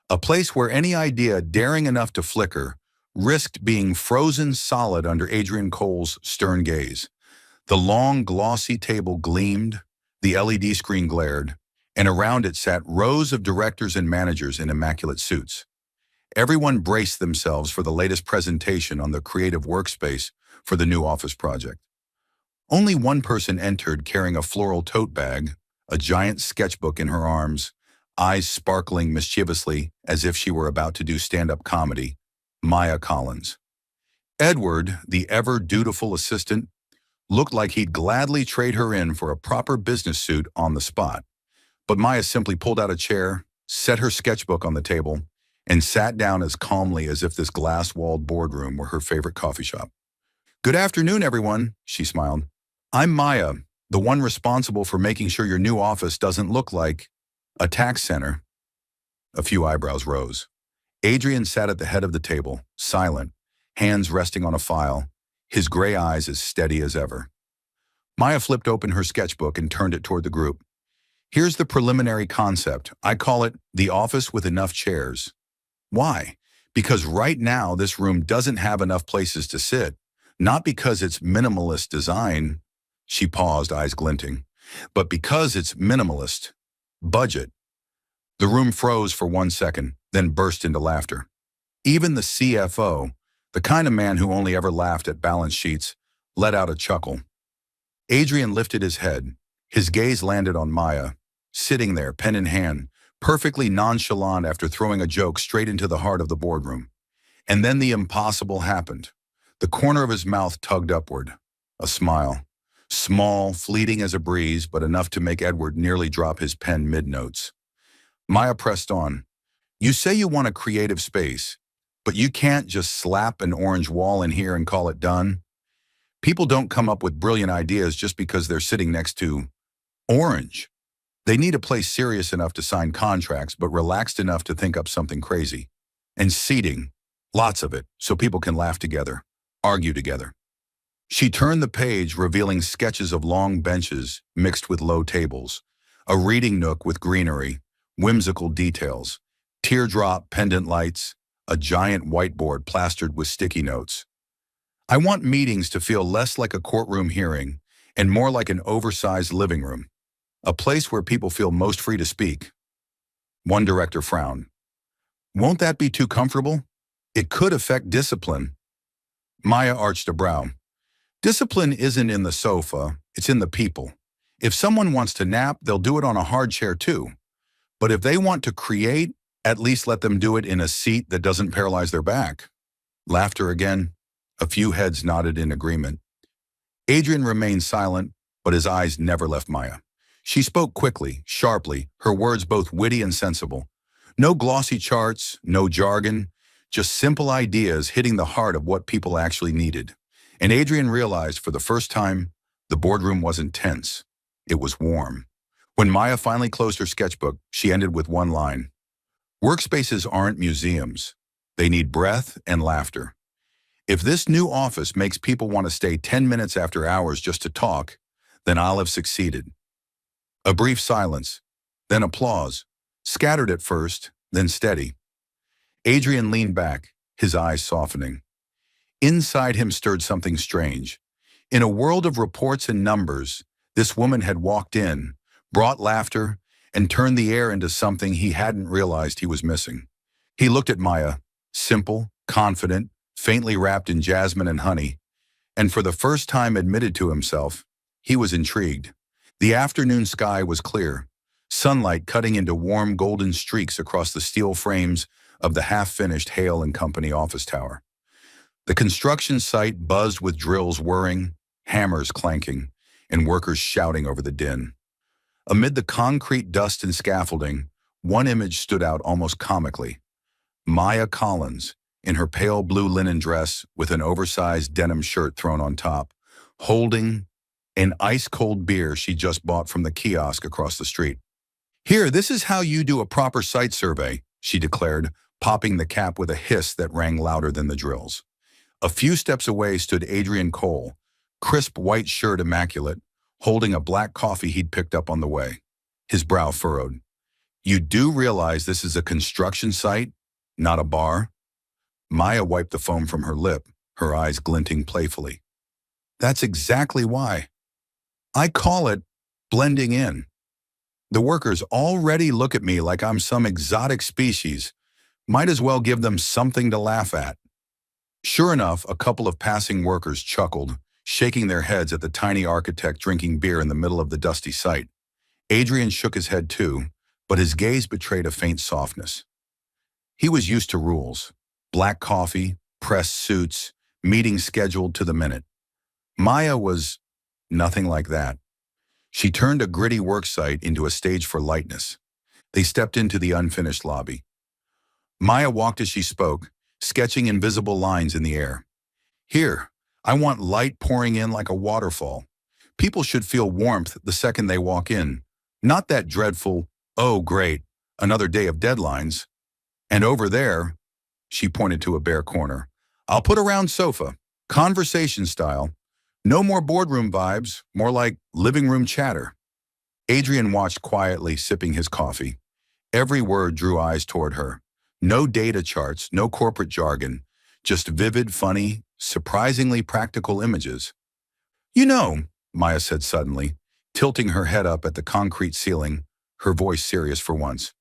a place where any idea daring enough to flicker risked being frozen solid under Adrian Cole's stern gaze. The long, glossy table gleamed, the LED screen glared, and around it sat rows of directors and managers in immaculate suits. Everyone braced themselves for the latest presentation on the creative workspace for the new office project. Only one person entered carrying a floral tote bag, a giant sketchbook in her arms, eyes sparkling mischievously as if she were about to do stand-up comedy. Maya Collins. Edward, the ever-dutiful assistant, looked like he'd gladly trade her in for a proper business suit on the spot. But Maya simply pulled out a chair, set her sketchbook on the table, and sat down as calmly as if this glass-walled boardroom were her favorite coffee shop. Good afternoon, everyone, she smiled. I'm Maya, the one responsible for making sure your new office doesn't look like a tax center. A few eyebrows rose. Adrian sat at the head of the table, silent, hands resting on a file, his gray eyes as steady as ever. Maya flipped open her sketchbook and turned it toward the group. Here's the preliminary concept. I call it the office with enough chairs. Why? Because right now this room doesn't have enough places to sit, not because it's minimalist design, she paused, eyes glinting, but because it's minimalist. Budget. The room froze for 1 second, then burst into laughter. Even the CFO, the kind of man who only ever laughed at balance sheets, let out a chuckle. Adrian lifted his head. His gaze landed on Maya, sitting there, pen in hand, perfectly nonchalant after throwing a joke straight into the heart of the boardroom. And then the impossible happened. The corner of his mouth tugged upward. A smile. Small, fleeting as a breeze, but enough to make Edward nearly drop his pen mid-notes. Maya pressed on. You say you want a creative space, but you can't just slap an orange wall in here and call it done. People don't come up with brilliant ideas just because they're sitting next to orange. They need a place serious enough to sign contracts, but relaxed enough to think up something crazy. And seating, lots of it, so people can laugh together, argue together. She turned the page, revealing sketches of long benches mixed with low tables, a reading nook with greenery, whimsical details, teardrop pendant lights, a giant whiteboard plastered with sticky notes. I want meetings to feel less like a courtroom hearing and more like an oversized living room, a place where people feel most free to speak. One director frowned. Won't that be too comfortable? It could affect discipline. Maya arched a brow. Discipline isn't in the sofa, it's in the people. If someone wants to nap, they'll do it on a hard chair too. But if they want to create, at least let them do it in a seat that doesn't paralyze their back. Laughter again. A few heads nodded in agreement. Adrian remained silent, but his eyes never left Maya. She spoke quickly, sharply, her words both witty and sensible. No glossy charts, no jargon, just simple ideas hitting the heart of what people actually needed. And Adrian realized for the first time, the boardroom wasn't tense. It was warm. When Maya finally closed her sketchbook, she ended with one line. Workspaces aren't museums. They need breath and laughter. If this new office makes people want to stay 10 minutes after hours just to talk, then I'll have succeeded. A brief silence, then applause, scattered at first, then steady. Adrian leaned back, his eyes softening. Inside him stirred something strange, In a world of reports and numbers, this woman had walked in, brought laughter, and turned the air into something he hadn't realized he was missing. He looked at Maya, simple, confident, faintly wrapped in jasmine and honey, and for the first time admitted to himself, he was intrigued. The afternoon sky was clear, sunlight cutting into warm golden streaks across the steel frames of the half-finished Hale and Company office tower. The construction site buzzed with drills whirring, hammers clanking, and workers shouting over the din. Amid the concrete dust and scaffolding, one image stood out almost comically. Maya Collins, in her pale blue linen dress with an oversized denim shirt thrown on top, holding an ice-cold beer she just bought from the kiosk across the street. "Here, this is how you do a proper site survey," she declared, popping the cap with a hiss that rang louder than the drills. A few steps away stood Adrian Cole, crisp white shirt immaculate, holding a black coffee he'd picked up on the way. His brow furrowed. "You do realize this is a construction site, not a bar?" Maya wiped the foam from her lip, her eyes glinting playfully. "That's exactly why. I call it blending in. The workers already look at me like I'm some exotic species. Might as well give them something to laugh at." Sure enough, a couple of passing workers chuckled, shaking their heads at the tiny architect drinking beer in the middle of the dusty site. Adrian shook his head too, but his gaze betrayed a faint softness. He was used to rules. Black coffee, pressed suits, meetings scheduled to the minute. Maya was nothing like that. She turned a gritty worksite into a stage for lightness. They stepped into the unfinished lobby. Maya walked as she spoke, sketching invisible lines in the air. "Here, I want light pouring in like a waterfall. People should feel warmth the second they walk in, not that dreadful, 'oh great, another day of deadlines.' And over there," she pointed to a bare corner, "I'll put a round sofa, conversation style. No more boardroom vibes, more like living room chatter." Adrian watched quietly, sipping his coffee. Every word drew eyes toward her. No data charts, no corporate jargon, just vivid, funny, surprisingly practical images. "You know," Maya said suddenly, tilting her head up at the concrete ceiling, her voice serious for once,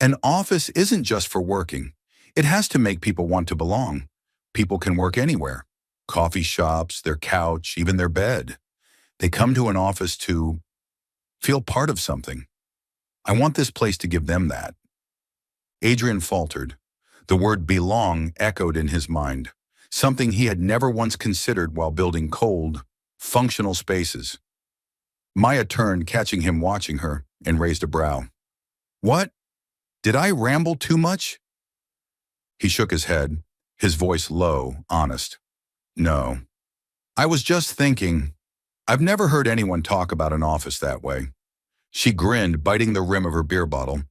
"an office isn't just for working. It has to make people want to belong. People can work anywhere. Coffee shops, their couch, even their bed. They come to an office to feel part of something. I want this place to give them that." Adrian faltered. The word belong echoed in his mind, something he had never once considered while building cold, functional spaces. Maya turned, catching him watching her, and raised a brow. "What? Did I ramble too much?" He shook his head, his voice low, honest. "No. I was just thinking, I've never heard anyone talk about an office that way." She grinned, biting the rim of her beer bottle,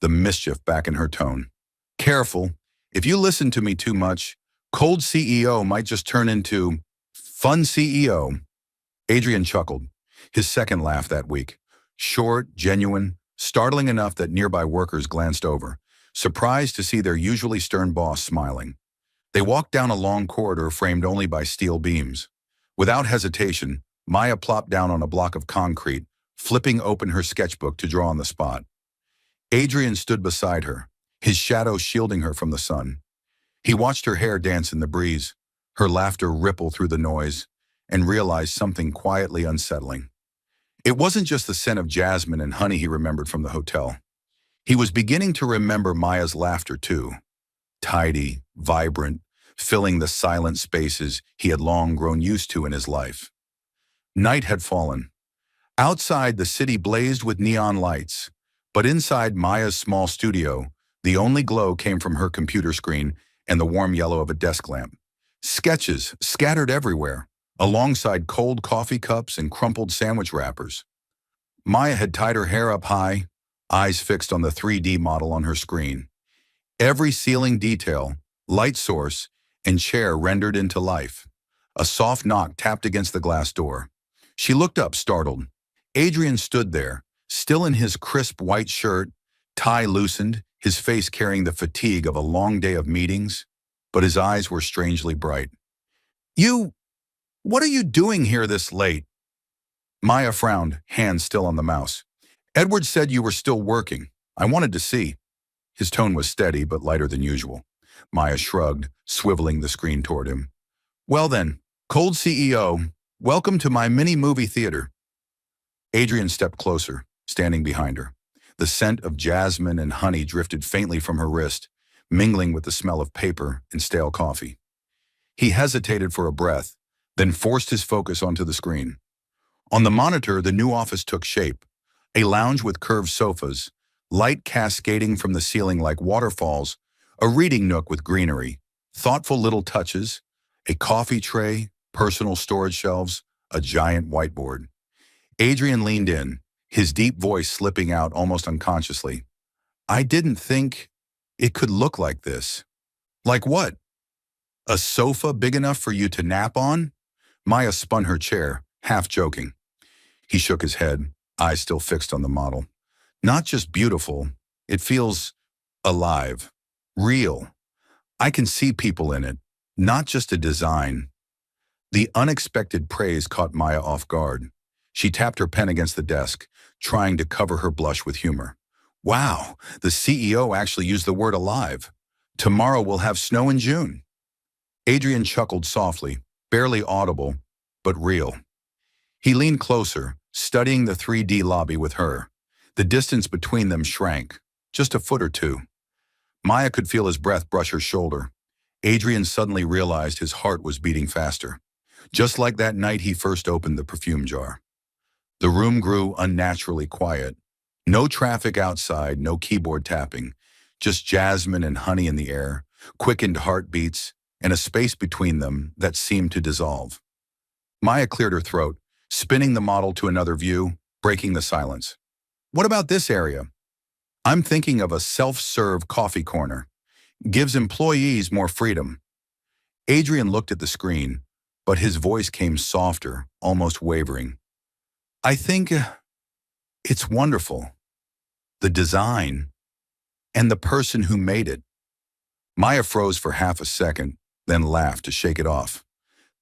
the mischief back in her tone. "Careful. If you listen to me too much, cold CEO might just turn into fun CEO." Adrian chuckled, his second laugh that week. Short, genuine, startling enough that nearby workers glanced over, surprised to see their usually stern boss smiling. They walked down a long corridor framed only by steel beams. Without hesitation, Maya plopped down on a block of concrete, flipping open her sketchbook to draw on the spot. Adrian stood beside her, his shadow shielding her from the sun. He watched her hair dance in the breeze, her laughter ripple through the noise, and realized something quietly unsettling. It wasn't just the scent of jasmine and honey he remembered from the hotel. He was beginning to remember Maya's laughter too. Tidy, vibrant, filling the silent spaces he had long grown used to in his life. Night had fallen. Outside, the city blazed with neon lights, but inside Maya's small studio, the only glow came from her computer screen and the warm yellow of a desk lamp. Sketches scattered everywhere, alongside cold coffee cups and crumpled sandwich wrappers. Maya had tied her hair up high, eyes fixed on the 3D model on her screen. Every ceiling detail, light source, and chair rendered into life. A soft knock tapped against the glass door. She looked up, startled. Adrian stood there, still in his crisp white shirt, tie loosened, his face carrying the fatigue of a long day of meetings, but his eyes were strangely bright. "You What are you doing here this late? Maya frowned, hand still on the mouse. Edward said you were still working. I wanted to see. His tone was steady but lighter than usual. Maya shrugged, swiveling the screen toward him. Well then, cold CEO, welcome to my mini movie theater. Adrian stepped closer, standing behind her. The scent of jasmine and honey drifted faintly from her wrist, mingling with the smell of paper and stale coffee. He hesitated for a breath, then forced his focus onto the screen. On the monitor, the new office took shape. A lounge with curved sofas, light cascading from the ceiling like waterfalls, a reading nook with greenery, thoughtful little touches, a coffee tray, personal storage shelves, a giant whiteboard. Adrian leaned in, his deep voice slipping out almost unconsciously. I didn't think it could look like this. Like what? A sofa big enough for you to nap on? Maya spun her chair, half joking. He shook his head, eyes still fixed on the model. Not just beautiful, it feels alive, real. I can see people in it, not just a design. The unexpected praise caught Maya off guard. She tapped her pen against the desk, trying to cover her blush with humor. Wow, the CEO actually used the word alive. Tomorrow we'll have snow in June. Adrian chuckled softly, barely audible, but real. He leaned closer, studying the 3D lobby with her. The distance between them shrank, just a foot or two. Maya could feel his breath brush her shoulder. Adrian suddenly realized his heart was beating faster, just like that night he first opened the perfume jar. The room grew unnaturally quiet. No traffic outside, no keyboard tapping, just jasmine and honey in the air, quickened heartbeats, and a space between them that seemed to dissolve. Maya cleared her throat, spinning the model to another view, breaking the silence. What about this area? I'm thinking of a self-serve coffee corner. Gives employees more freedom. Adrian looked at the screen, but his voice came softer, almost wavering. I think it's wonderful. The design and the person who made it. Maya froze for half a second, then laughed to shake it off.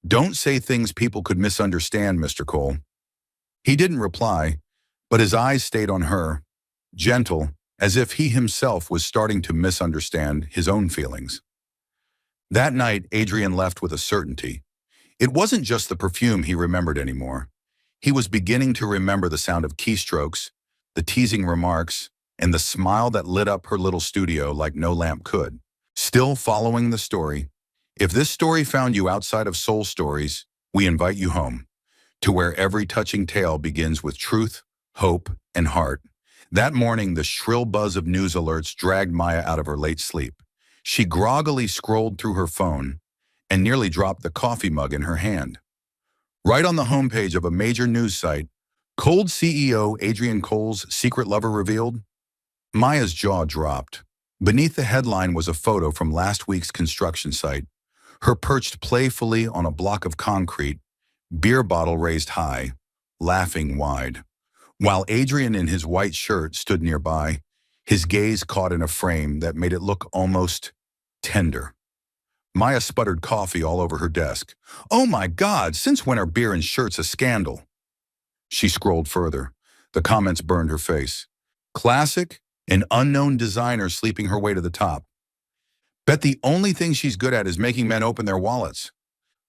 Don't say things people could misunderstand, Mr. Cole. He didn't reply, but his eyes stayed on her, gentle, as if he himself was starting to misunderstand his own feelings. That night, Adrian left with a certainty. It wasn't just the perfume he remembered anymore. He was beginning to remember the sound of keystrokes, the teasing remarks, and the smile that lit up her little studio like no lamp could. Still following the story. If this story found you outside of Soul Stories, we invite you home, to where every touching tale begins with truth, hope, and heart. That morning, the shrill buzz of news alerts dragged Maya out of her late sleep. She groggily scrolled through her phone and nearly dropped the coffee mug in her hand. Right on the homepage of a major news site, Cold CEO Adrian Cole's secret lover revealed. Maya's jaw dropped. Beneath the headline was a photo from last week's construction site, her perched playfully on a block of concrete, beer bottle raised high, laughing wide. While Adrian in his white shirt stood nearby, his gaze caught in a frame that made it look almost tender. Maya sputtered coffee all over her desk. Oh my God, since when are beer and shirts a scandal? She scrolled further. The comments burned her face. Classic, an unknown designer sleeping her way to the top. Bet the only thing she's good at is making men open their wallets.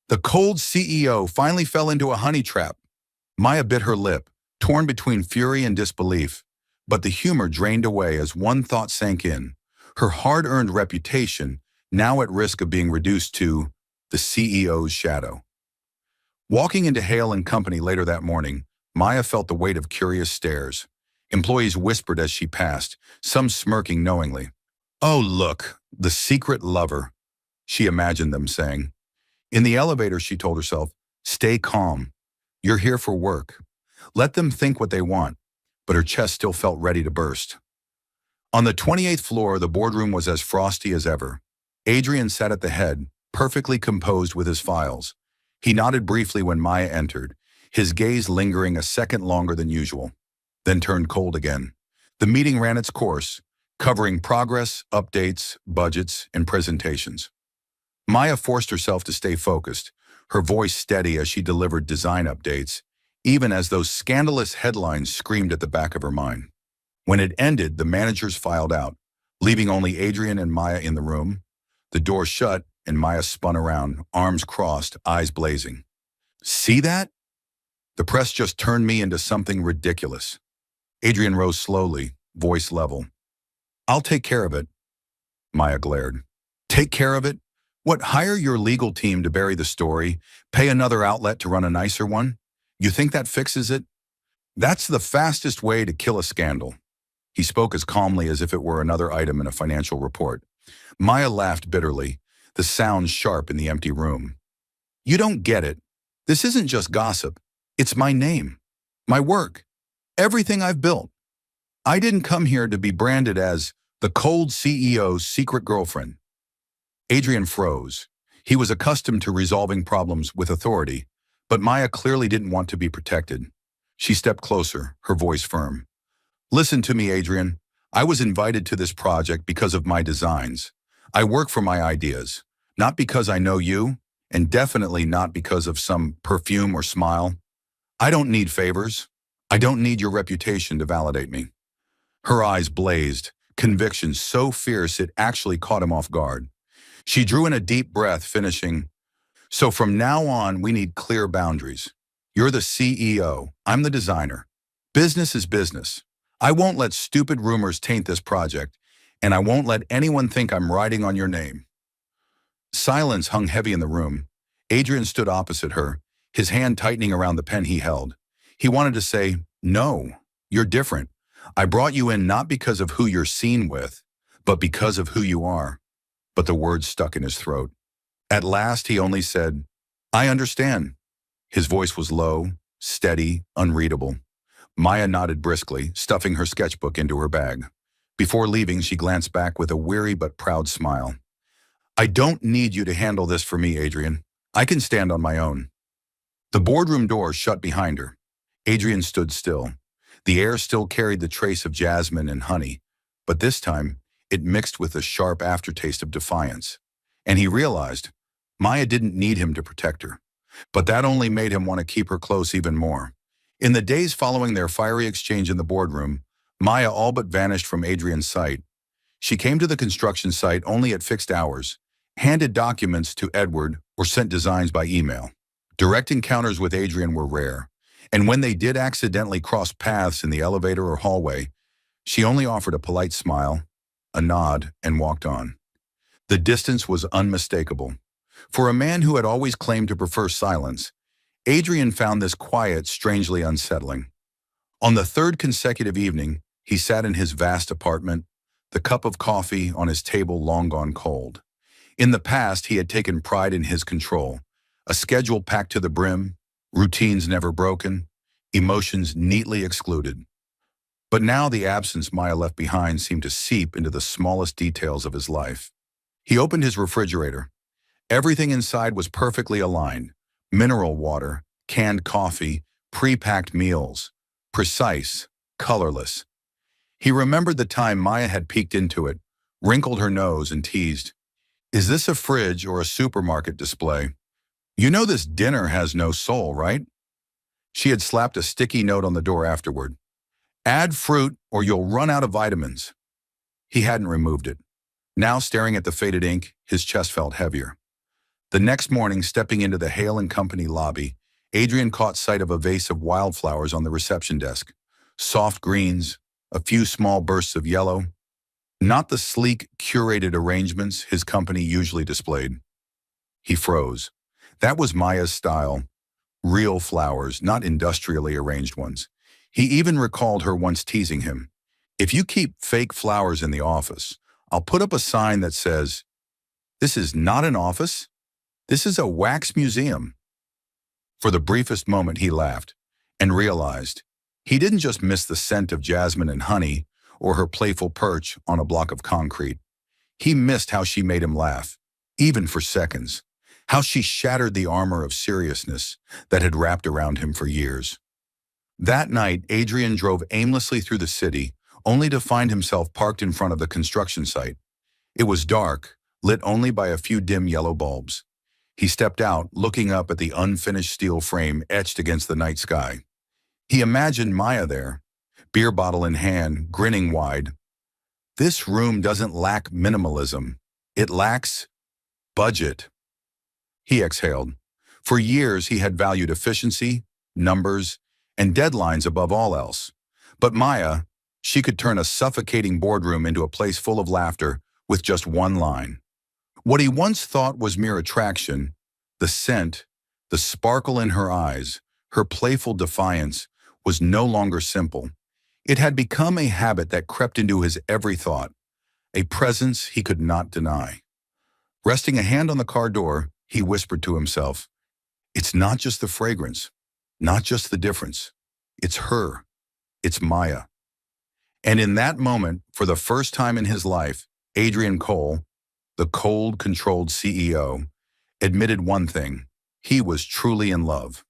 The cold CEO finally fell into a honey trap. Maya bit her lip, torn between fury and disbelief. But the humor drained away as one thought sank in. Her hard-earned reputation, now at risk of being reduced to the CEO's shadow. Walking into Hale and Company later that morning, Maya felt the weight of curious stares. Employees whispered as she passed, some smirking knowingly. Oh, look, the secret lover, she imagined them saying. In the elevator, she told herself, stay calm. You're here for work. Let them think what they want, but her chest still felt ready to burst. On the 28th floor, the boardroom was as frosty as ever. Adrian sat at the head, perfectly composed with his files. He nodded briefly when Maya entered, his gaze lingering a second longer than usual, then turned cold again. The meeting ran its course, covering progress, updates, budgets, and presentations. Maya forced herself to stay focused, her voice steady as she delivered design updates, even as those scandalous headlines screamed at the back of her mind. When it ended, the managers filed out, leaving only Adrian and Maya in the room. The door shut, and Maya spun around, arms crossed, eyes blazing. See that? The press just turned me into something ridiculous. Adrian rose slowly, voice level. I'll take care of it, Maya glared. Take care of it? What, hire your legal team to bury the story, pay another outlet to run a nicer one? You think that fixes it? That's the fastest way to kill a scandal. He spoke as calmly as if it were another item in a financial report. Maya laughed bitterly, the sound sharp in the empty room. You don't get it. This isn't just gossip. It's my name, my work, everything I've built. I didn't come here to be branded as the cold CEO's secret girlfriend. Adrian froze. He was accustomed to resolving problems with authority, but Maya clearly didn't want to be protected. She stepped closer, her voice firm. Listen to me, Adrian. I was invited to this project because of my designs. I work for my ideas, not because I know you, and definitely not because of some perfume or smile. I don't need favors. I don't need your reputation to validate me. Her eyes blazed, conviction so fierce it actually caught him off guard. She drew in a deep breath, finishing, so from now on, we need clear boundaries. You're the CEO. I'm the designer. Business is business. I won't let stupid rumors taint this project, and I won't let anyone think I'm riding on your name. Silence hung heavy in the room. Adrian stood opposite her, his hand tightening around the pen he held. He wanted to say, no, you're different. I brought you in not because of who you're seen with, but because of who you are. But the words stuck in his throat. At last, he only said, I understand. His voice was low, steady, unreadable. Maya nodded briskly, stuffing her sketchbook into her bag. Before leaving, she glanced back with a weary but proud smile. I don't need you to handle this for me, Adrian. I can stand on my own. The boardroom door shut behind her. Adrian stood still. The air still carried the trace of jasmine and honey, but this time, it mixed with a sharp aftertaste of defiance. And he realized Maya didn't need him to protect her, but that only made him want to keep her close even more. In the days following their fiery exchange in the boardroom, Maya all but vanished from Adrian's sight. She came to the construction site only at fixed hours, handed documents to Edward, or sent designs by email. Direct encounters with Adrian were rare, and when they did accidentally cross paths in the elevator or hallway, she only offered a polite smile, a nod, and walked on. The distance was unmistakable. For a man who had always claimed to prefer silence, Adrian found this quiet strangely unsettling. On the third consecutive evening, he sat in his vast apartment, the cup of coffee on his table long gone cold. In the past, he had taken pride in his control, a schedule packed to the brim, routines never broken, emotions neatly excluded. But now the absence Maya left behind seemed to seep into the smallest details of his life. He opened his refrigerator. Everything inside was perfectly aligned. Mineral water, canned coffee, pre-packed meals. Precise, colorless. He remembered the time Maya had peeked into it, wrinkled her nose and teased, "Is this a fridge or a supermarket display? You know this dinner has no soul, right?" She had slapped a sticky note on the door afterward. "Add fruit or you'll run out of vitamins." He hadn't removed it. Now, staring at the faded ink, his chest felt heavier. The next morning, stepping into the Hale and Company lobby, Adrian caught sight of a vase of wildflowers on the reception desk. Soft greens, a few small bursts of yellow. Not the sleek, curated arrangements his company usually displayed. He froze. That was Maya's style. Real flowers, not industrially arranged ones. He even recalled her once teasing him. "If you keep fake flowers in the office, I'll put up a sign that says, 'This is not an office. This is a wax museum.'" For the briefest moment he laughed and realized he didn't just miss the scent of jasmine and honey or her playful perch on a block of concrete. He missed how she made him laugh, even for seconds, how she shattered the armor of seriousness that had wrapped around him for years. That night, Adrian drove aimlessly through the city, only to find himself parked in front of the construction site. It was dark, lit only by a few dim yellow bulbs. He stepped out, looking up at the unfinished steel frame etched against the night sky. He imagined Maya there, beer bottle in hand, grinning wide. This room doesn't lack minimalism. It lacks budget. He exhaled. For years, he had valued efficiency, numbers, and deadlines above all else. But Maya, she could turn a suffocating boardroom into a place full of laughter with just one line. What he once thought was mere attraction, the scent, the sparkle in her eyes, her playful defiance, was no longer simple. It had become a habit that crept into his every thought, a presence he could not deny. Resting a hand on the car door, he whispered to himself, "It's not just the fragrance, not just the difference. It's her. It's Maya." And in that moment, for the first time in his life, Adrian Cole, the cold, controlled CEO, admitted one thing: he was truly in love.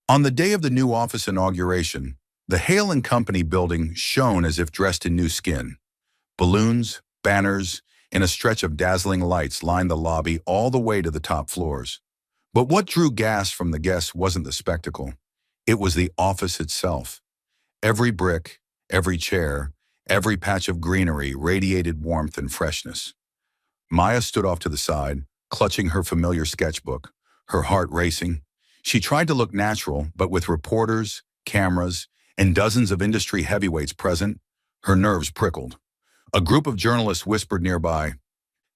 On the day of the new office inauguration, the Hale and Company building shone as if dressed in new skin. Balloons, banners, and a stretch of dazzling lights lined the lobby all the way to the top floors. But what drew gas from the guests wasn't the spectacle. It was the office itself. Every brick, every chair, every patch of greenery radiated warmth and freshness. Maya stood off to the side, clutching her familiar sketchbook, her heart racing. She tried to look natural, but with reporters, cameras, and dozens of industry heavyweights present, her nerves prickled. A group of journalists whispered nearby,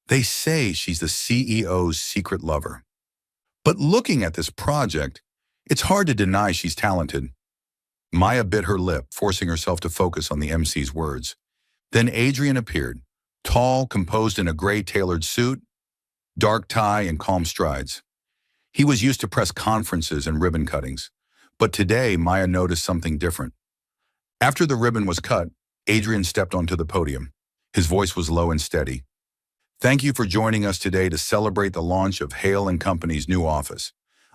"They say she's the CEO's secret lover." But looking at this project, it's hard to deny she's talented. Maya bit her lip, forcing herself to focus on the MC's words. Then Adrian appeared, tall, composed in a gray tailored suit, dark tie, and calm strides. He was used to press conferences and ribbon cuttings, but today Maya noticed something different. After the ribbon was cut, Adrian stepped onto the podium. His voice was low and steady. "Thank you for joining us today to celebrate the launch of Hale and Company's new office.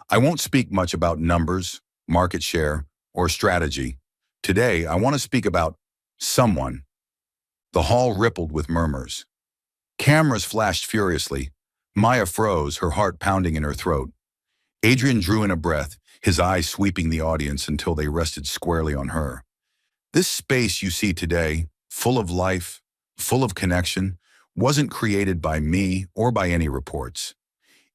I won't speak much about numbers, market share, or strategy. Today, I want to speak about someone." The hall rippled with murmurs. Cameras flashed furiously. Maya froze, her heart pounding in her throat. Adrian drew in a breath, his eyes sweeping the audience until they rested squarely on her. "This space you see today, full of life, full of connection, wasn't created by me or by any reports.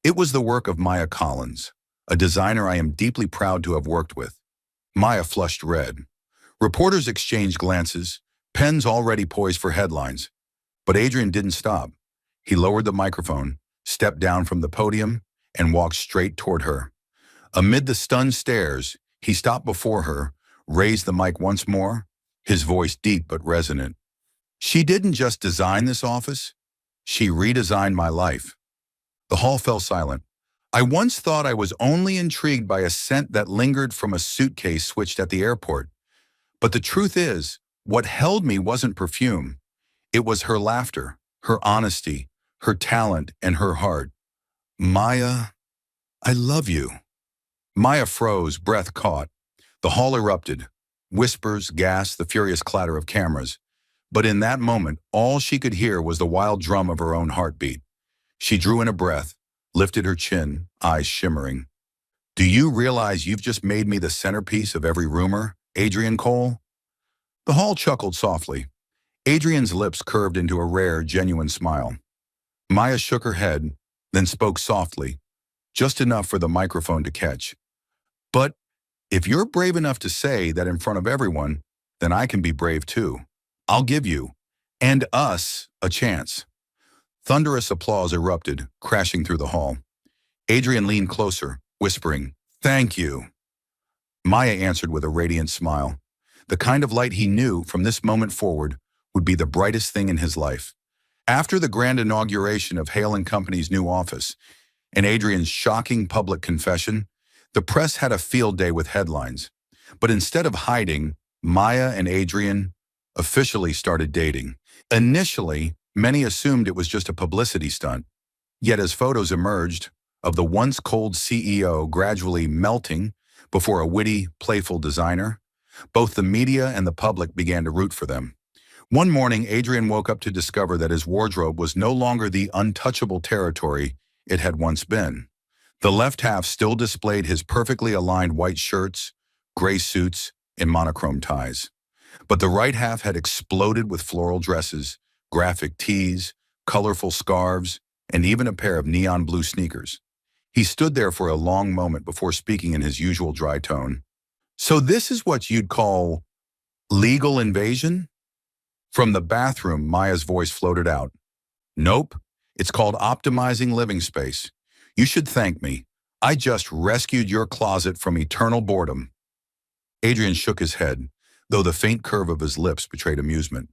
It was the work of Maya Collins, a designer I am deeply proud to have worked with." Maya flushed red. Reporters exchanged glances, pens already poised for headlines. But Adrian didn't stop. He lowered the microphone, stepped down from the podium, and walked straight toward her. Amid the stunned stares, he stopped before her, raised the mic once more, his voice deep but resonant. "She didn't just design this office, she redesigned my life." The hall fell silent. "I once thought I was only intrigued by a scent that lingered from a suitcase switched at the airport. But the truth is, what held me wasn't perfume. It was her laughter, her honesty, her talent, and her heart. Maya, I love you." Maya froze, breath caught. The hall erupted. Whispers, gas, the furious clatter of cameras. But in that moment, all she could hear was the wild drum of her own heartbeat. She drew in a breath, lifted her chin, eyes shimmering. "Do you realize you've just made me the centerpiece of every rumor, Adrian Cole?" The hall chuckled softly. Adrian's lips curved into a rare, genuine smile. Maya shook her head, then spoke softly, just enough for the microphone to catch. "But if you're brave enough to say that in front of everyone, then I can be brave too. I'll give you, and us, a chance." Thunderous applause erupted, crashing through the hall. Adrian leaned closer, whispering, "Thank you." Maya answered with a radiant smile, the kind of light he knew from this moment forward would be the brightest thing in his life. After the grand inauguration of Hale and Company's new office and Adrian's shocking public confession, the press had a field day with headlines. But instead of hiding, Maya and Adrian officially started dating. Initially, many assumed it was just a publicity stunt. Yet as photos emerged of the once cold CEO gradually melting before a witty, playful designer, both the media and the public began to root for them. One morning, Adrian woke up to discover that his wardrobe was no longer the untouchable territory it had once been. The left half still displayed his perfectly aligned white shirts, gray suits, and monochrome ties. But the right half had exploded with floral dresses, graphic tees, colorful scarves, and even a pair of neon blue sneakers. He stood there for a long moment before speaking in his usual dry tone. So this is what you'd call legal invasion? From the bathroom, Maya's voice floated out. Nope, it's called optimizing living space. You should thank me. I just rescued your closet from eternal boredom. Adrian shook his head, though the faint curve of his lips betrayed amusement.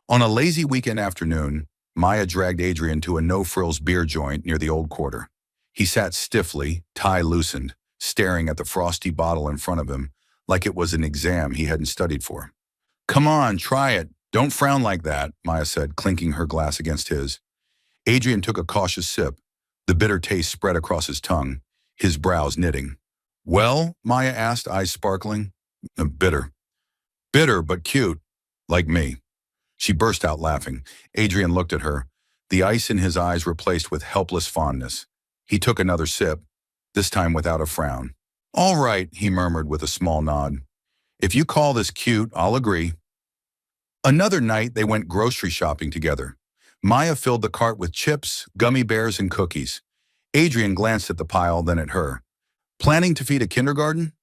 On a lazy weekend afternoon, Maya dragged Adrian to a no-frills beer joint near the old quarter. He sat stiffly, tie loosened, staring at the frosty bottle in front of him like it was an exam he hadn't studied for. Come on, try it. Don't frown like that, Maya said, clinking her glass against his. Adrian took a cautious sip. The bitter taste spread across his tongue, his brows knitting. Well, Maya asked, eyes sparkling. Bitter. Bitter, but cute, like me. She burst out laughing. Adrian looked at her, the ice in his eyes replaced with helpless fondness. He took another sip, this time without a frown. All right, he murmured with a small nod. If you call this cute, I'll agree. Another night, they went grocery shopping together. Maya filled the cart with chips, gummy bears, and cookies. Adrian glanced at the pile, then at her. Planning to feed a kindergarten?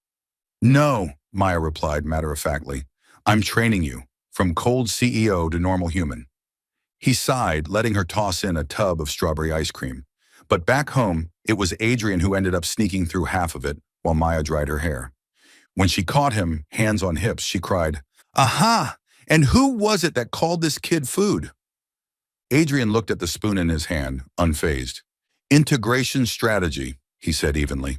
No, Maya replied matter-of-factly. I'm training you, from cold CEO to normal human. He sighed, letting her toss in a tub of strawberry ice cream. But back home, it was Adrian who ended up sneaking through half of it while Maya dried her hair. When she caught him, hands on hips, she cried, Aha! And who was it that called this kid food? Adrian looked at the spoon in his hand, unfazed. Integration strategy, he said evenly.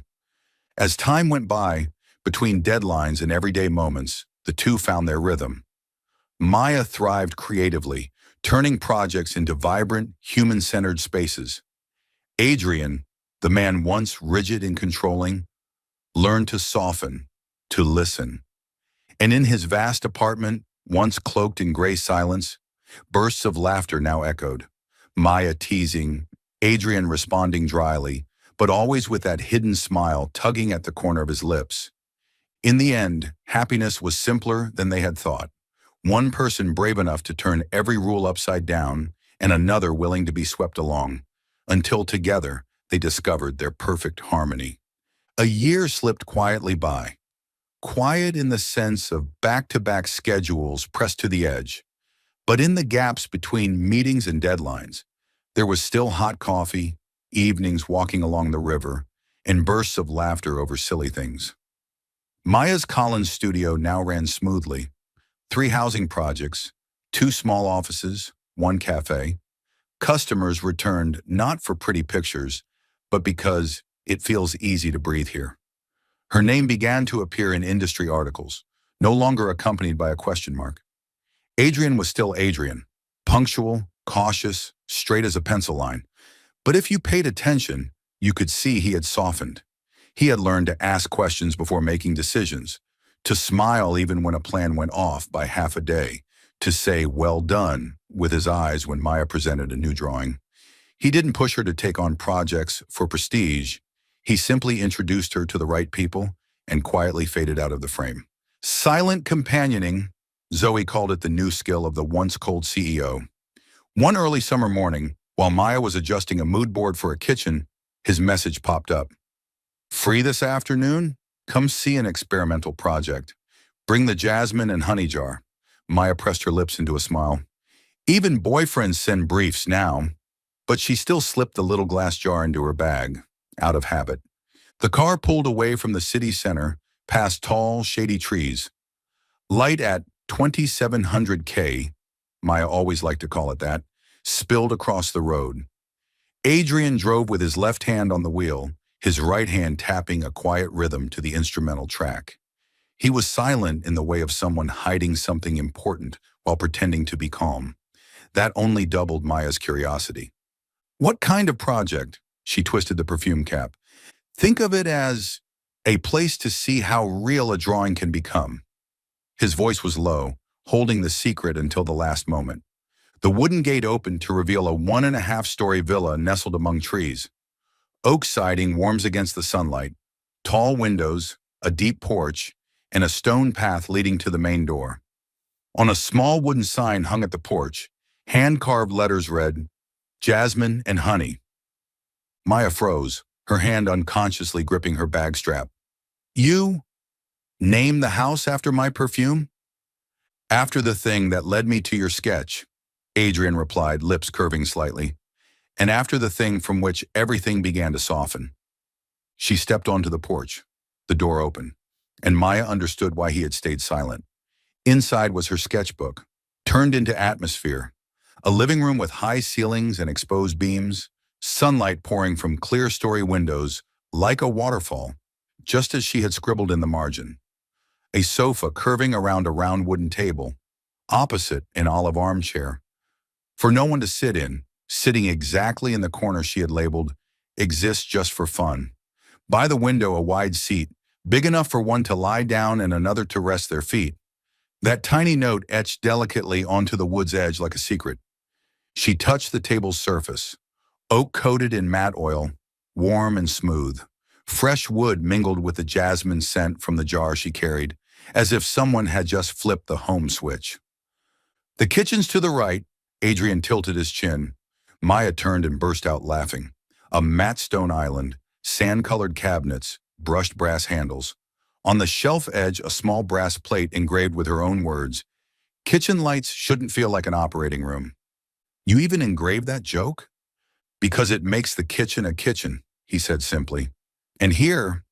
As time went by, between deadlines and everyday moments, the two found their rhythm. Maya thrived creatively, turning projects into vibrant, human-centered spaces. Adrian, the man once rigid and controlling, learned to soften, to listen. And in his vast apartment, once cloaked in gray silence, bursts of laughter now echoed. Maya teasing, Adrian responding dryly, but always with that hidden smile tugging at the corner of his lips. In the end, happiness was simpler than they had thought. One person brave enough to turn every rule upside down, and another willing to be swept along, until together they discovered their perfect harmony. A year slipped quietly by. Quiet in the sense of back-to-back schedules pressed to the edge. But in the gaps between meetings and deadlines, there was still hot coffee, evenings walking along the river, and bursts of laughter over silly things. Maya's Collins studio now ran smoothly. 3 housing projects, 2 small offices, 1 cafe. Customers returned not for pretty pictures, but because it feels easy to breathe here. Her name began to appear in industry articles, no longer accompanied by a question mark. Adrian was still Adrian, punctual, cautious, straight as a pencil line. But if you paid attention, you could see he had softened. He had learned to ask questions before making decisions, to smile even when a plan went off by half a day, to say well done with his eyes when Maya presented a new drawing. He didn't push her to take on projects for prestige. He simply introduced her to the right people and quietly faded out of the frame. Silent companioning, Zoe called it the new skill of the once cold CEO. One early summer morning, while Maya was adjusting a mood board for a kitchen, his message popped up. Free this afternoon? Come see an experimental project. Bring the jasmine and honey jar. Maya pressed her lips into a smile. Even boyfriends send briefs now. But she still slipped the little glass jar into her bag, out of habit. The car pulled away from the city center, past tall, shady trees. Light at 2700 K, Maya always liked to call it that, spilled across the road. Adrian drove with his left hand on the wheel, his right hand tapping a quiet rhythm to the instrumental track. He was silent in the way of someone hiding something important while pretending to be calm. That only doubled Maya's curiosity. What kind of project? She twisted the perfume cap. Think of it as a place to see how real a drawing can become. His voice was low, holding the secret until the last moment. The wooden gate opened to reveal a 1.5-story villa nestled among trees. Oak siding warms against the sunlight, tall windows, a deep porch, and a stone path leading to the main door. On a small wooden sign hung at the porch, hand-carved letters read, Jasmine and Honey. Maya froze, her hand unconsciously gripping her bag strap. You name the house after my perfume? After the thing that led me to your sketch, Adrian replied, lips curving slightly, and after the thing from which everything began to soften. She stepped onto the porch. The door opened, and Maya understood why he had stayed silent. Inside was her sketchbook, turned into atmosphere, a living room with high ceilings and exposed beams, sunlight pouring from clear-story windows like a waterfall, just as she had scribbled in the margin. A sofa curving around a round wooden table, opposite an olive armchair, for no one to sit in, sitting exactly in the corner she had labeled, exists just for fun. By the window, a wide seat, big enough for one to lie down and another to rest their feet. That tiny note etched delicately onto the wood's edge like a secret. She touched the table's surface, oak-coated in matte oil, warm and smooth. Fresh wood mingled with the jasmine scent from the jar she carried, as if someone had just flipped the home switch. The kitchen's to the right. Adrian tilted his chin. Maya turned and burst out laughing. A matte stone island, sand-colored cabinets, brushed brass handles. On the shelf edge, a small brass plate engraved with her own words, "Kitchen lights shouldn't feel like an operating room." You even engraved that joke? Because it makes the kitchen a kitchen, he said simply. And here,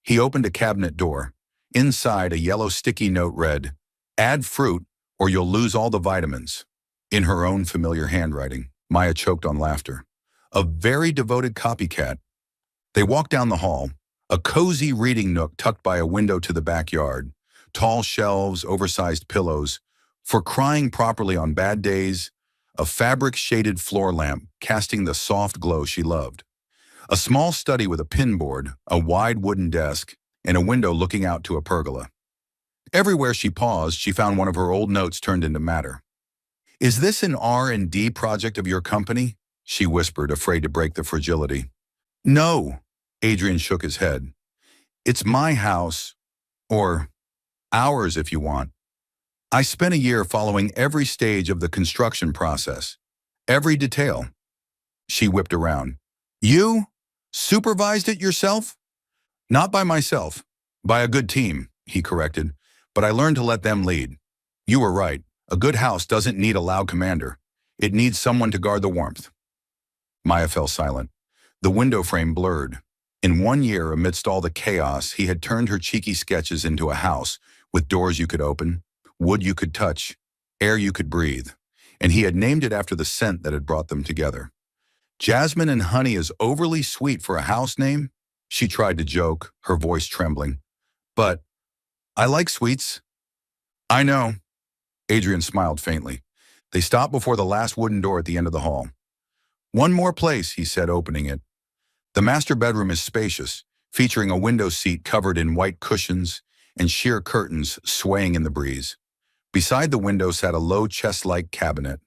he opened a cabinet door. Inside, a yellow sticky note read, "Add fruit or you'll lose all the vitamins." In her own familiar handwriting, Maya choked on laughter. A very devoted copycat. They walked down the hall, a cozy reading nook tucked by a window to the backyard, tall shelves, oversized pillows, for crying properly on bad days, a fabric-shaded floor lamp casting the soft glow she loved. A small study with a pinboard, a wide wooden desk, and a window looking out to a pergola. Everywhere she paused, she found one of her old notes turned into matter. "Is this an R&D project of your company?" she whispered, afraid to break the fragility. "No," Adrian shook his head. "It's my house, or ours if you want. I spent a year following every stage of the construction process, every detail." She whipped around. "You supervised it yourself?" "Not by myself, by a good team," he corrected, "but I learned to let them lead. You were right. A good house doesn't need a loud commander. It needs someone to guard the warmth." Maya fell silent. The window frame blurred. In 1 year, amidst all the chaos, he had turned her cheeky sketches into a house with doors you could open, wood you could touch, air you could breathe, and he had named it after the scent that had brought them together. "Jasmine and Honey is overly sweet for a house name," she tried to joke, her voice trembling. "But I like sweets." "I know." Adrian smiled faintly. They stopped before the last wooden door at the end of the hall. "One more place," he said, opening it. The master bedroom is spacious, featuring a window seat covered in white cushions and sheer curtains swaying in the breeze. Beside the window sat a low chest-like cabinet.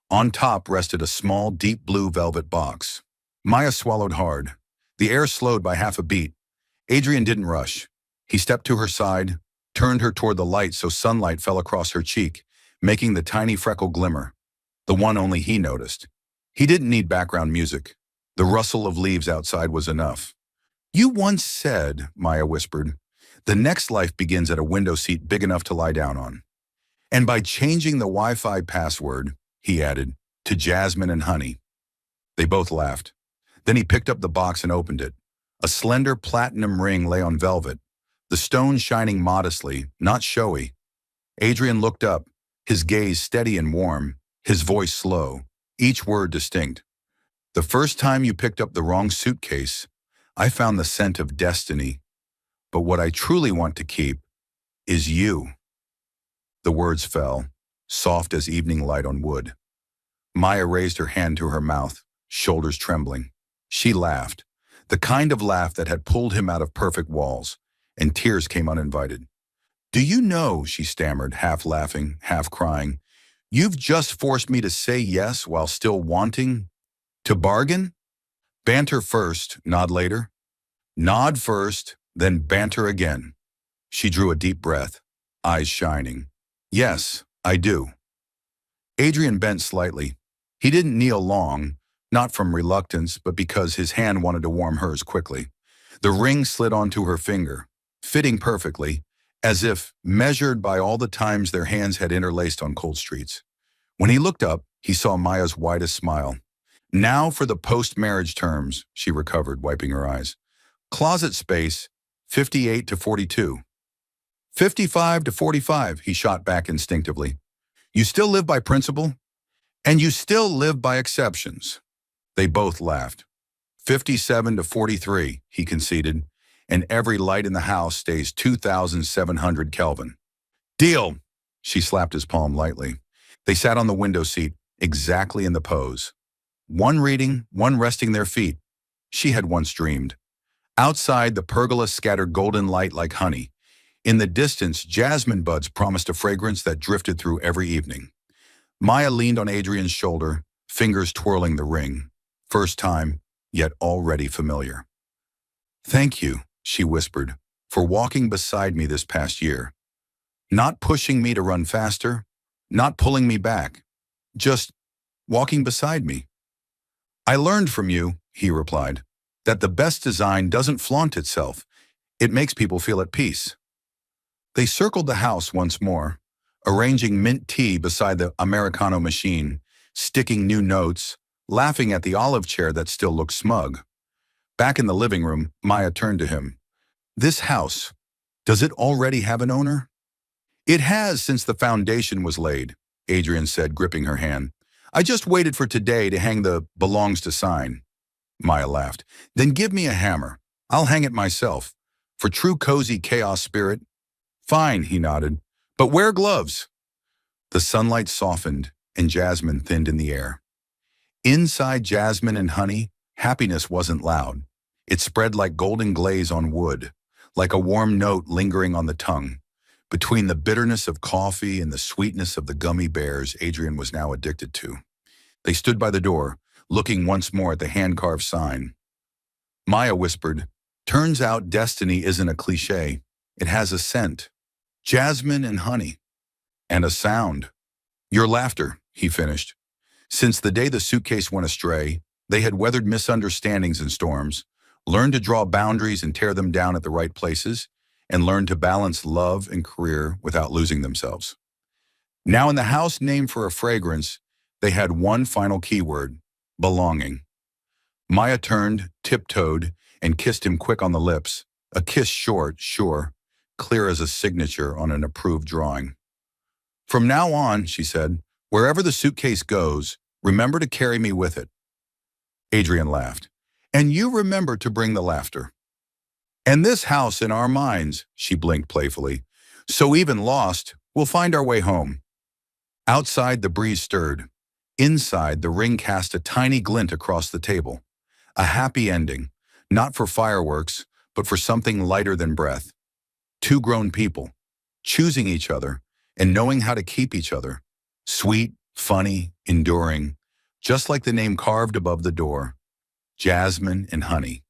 On top rested a small, deep blue velvet box. Maya swallowed hard. The air slowed by half a beat. Adrian didn't rush. He stepped to her side, turned her toward the light so sunlight fell across her cheek, making the tiny freckle glimmer, the one only he noticed. He didn't need background music. The rustle of leaves outside was enough. "You once said," Maya whispered, "the next life begins at a window seat big enough to lie down on." "And by changing the Wi-Fi password," he added, "to Jasmine and Honey." They both laughed. Then he picked up the box and opened it. A slender platinum ring lay on velvet, the stone shining modestly, not showy. Adrian looked up, his gaze steady and warm, his voice slow, each word distinct. "The first time you picked up the wrong suitcase, I found the scent of destiny. But what I truly want to keep is you." The words fell, soft as evening light on wood. Maya raised her hand to her mouth, shoulders trembling. She laughed, the kind of laugh that had pulled him out of perfect walls, and tears came uninvited. "Do you know," she stammered, half laughing, half crying, "you've just forced me to say yes while still wanting to bargain?" Banter first, nod later. Nod first, then banter again. She drew a deep breath, eyes shining. Yes, I do. Adrian bent slightly. He didn't kneel long, not from reluctance, but because his hand wanted to warm hers quickly. The ring slid onto her finger, fitting perfectly, as if measured by all the times their hands had interlaced on cold streets. When he looked up, he saw Maya's widest smile. Now for the post-marriage terms, she recovered, wiping her eyes. Closet space, 58 to 42. 55 to 45, he shot back instinctively. You still live by principle? And you still live by exceptions. They both laughed. 57 to 43, he conceded, and every light in the house stays 2,700 Kelvin. Deal! She slapped his palm lightly. They sat on the window seat, exactly in the pose. One reading, one resting their feet. She had once dreamed. Outside, the pergola scattered golden light like honey. In the distance, jasmine buds promised a fragrance that drifted through every evening. Maya leaned on Adrian's shoulder, fingers twirling the ring. First time, yet already familiar. Thank you, she whispered, for walking beside me this past year. Not pushing me to run faster, not pulling me back, just walking beside me. I learned from you, he replied, that the best design doesn't flaunt itself. It makes people feel at peace. They circled the house once more, arranging mint tea beside the Americano machine, sticking new notes, laughing at the olive chair that still looked smug. Back in the living room, Maya turned to him. This house, does it already have an owner? It has since the foundation was laid, Adrian said, gripping her hand. I just waited for today to hang the belongs to sign. Maya laughed. Then give me a hammer. I'll hang it myself. For true cozy chaos spirit. Fine, he nodded. But wear gloves. The sunlight softened and jasmine thinned in the air. Inside jasmine and honey, happiness wasn't loud. It spread like golden glaze on wood, like a warm note lingering on the tongue. Between the bitterness of coffee and the sweetness of the gummy bears Adrian was now addicted to. They stood by the door, looking once more at the hand-carved sign. Maya whispered, turns out destiny isn't a cliché. It has a scent. Jasmine and honey. And a sound. Your laughter, he finished. Since the day the suitcase went astray, they had weathered misunderstandings and storms, learned to draw boundaries and tear them down at the right places, and learned to balance love and career without losing themselves. Now in the house named for a fragrance, they had one final keyword, belonging. Maya turned, tiptoed, and kissed him quick on the lips, a kiss short, sure, clear as a signature on an approved drawing. From now on, she said, wherever the suitcase goes, remember to carry me with it. Adrian laughed. And you remember to bring the laughter. And this house in our minds, she blinked playfully. So even lost, we'll find our way home. Outside, the breeze stirred. Inside, the ring cast a tiny glint across the table. A happy ending, not for fireworks, but for something lighter than breath. Two grown people, choosing each other and knowing how to keep each other. Sweet, funny, enduring, just like the name carved above the door, Jasmine and Honey.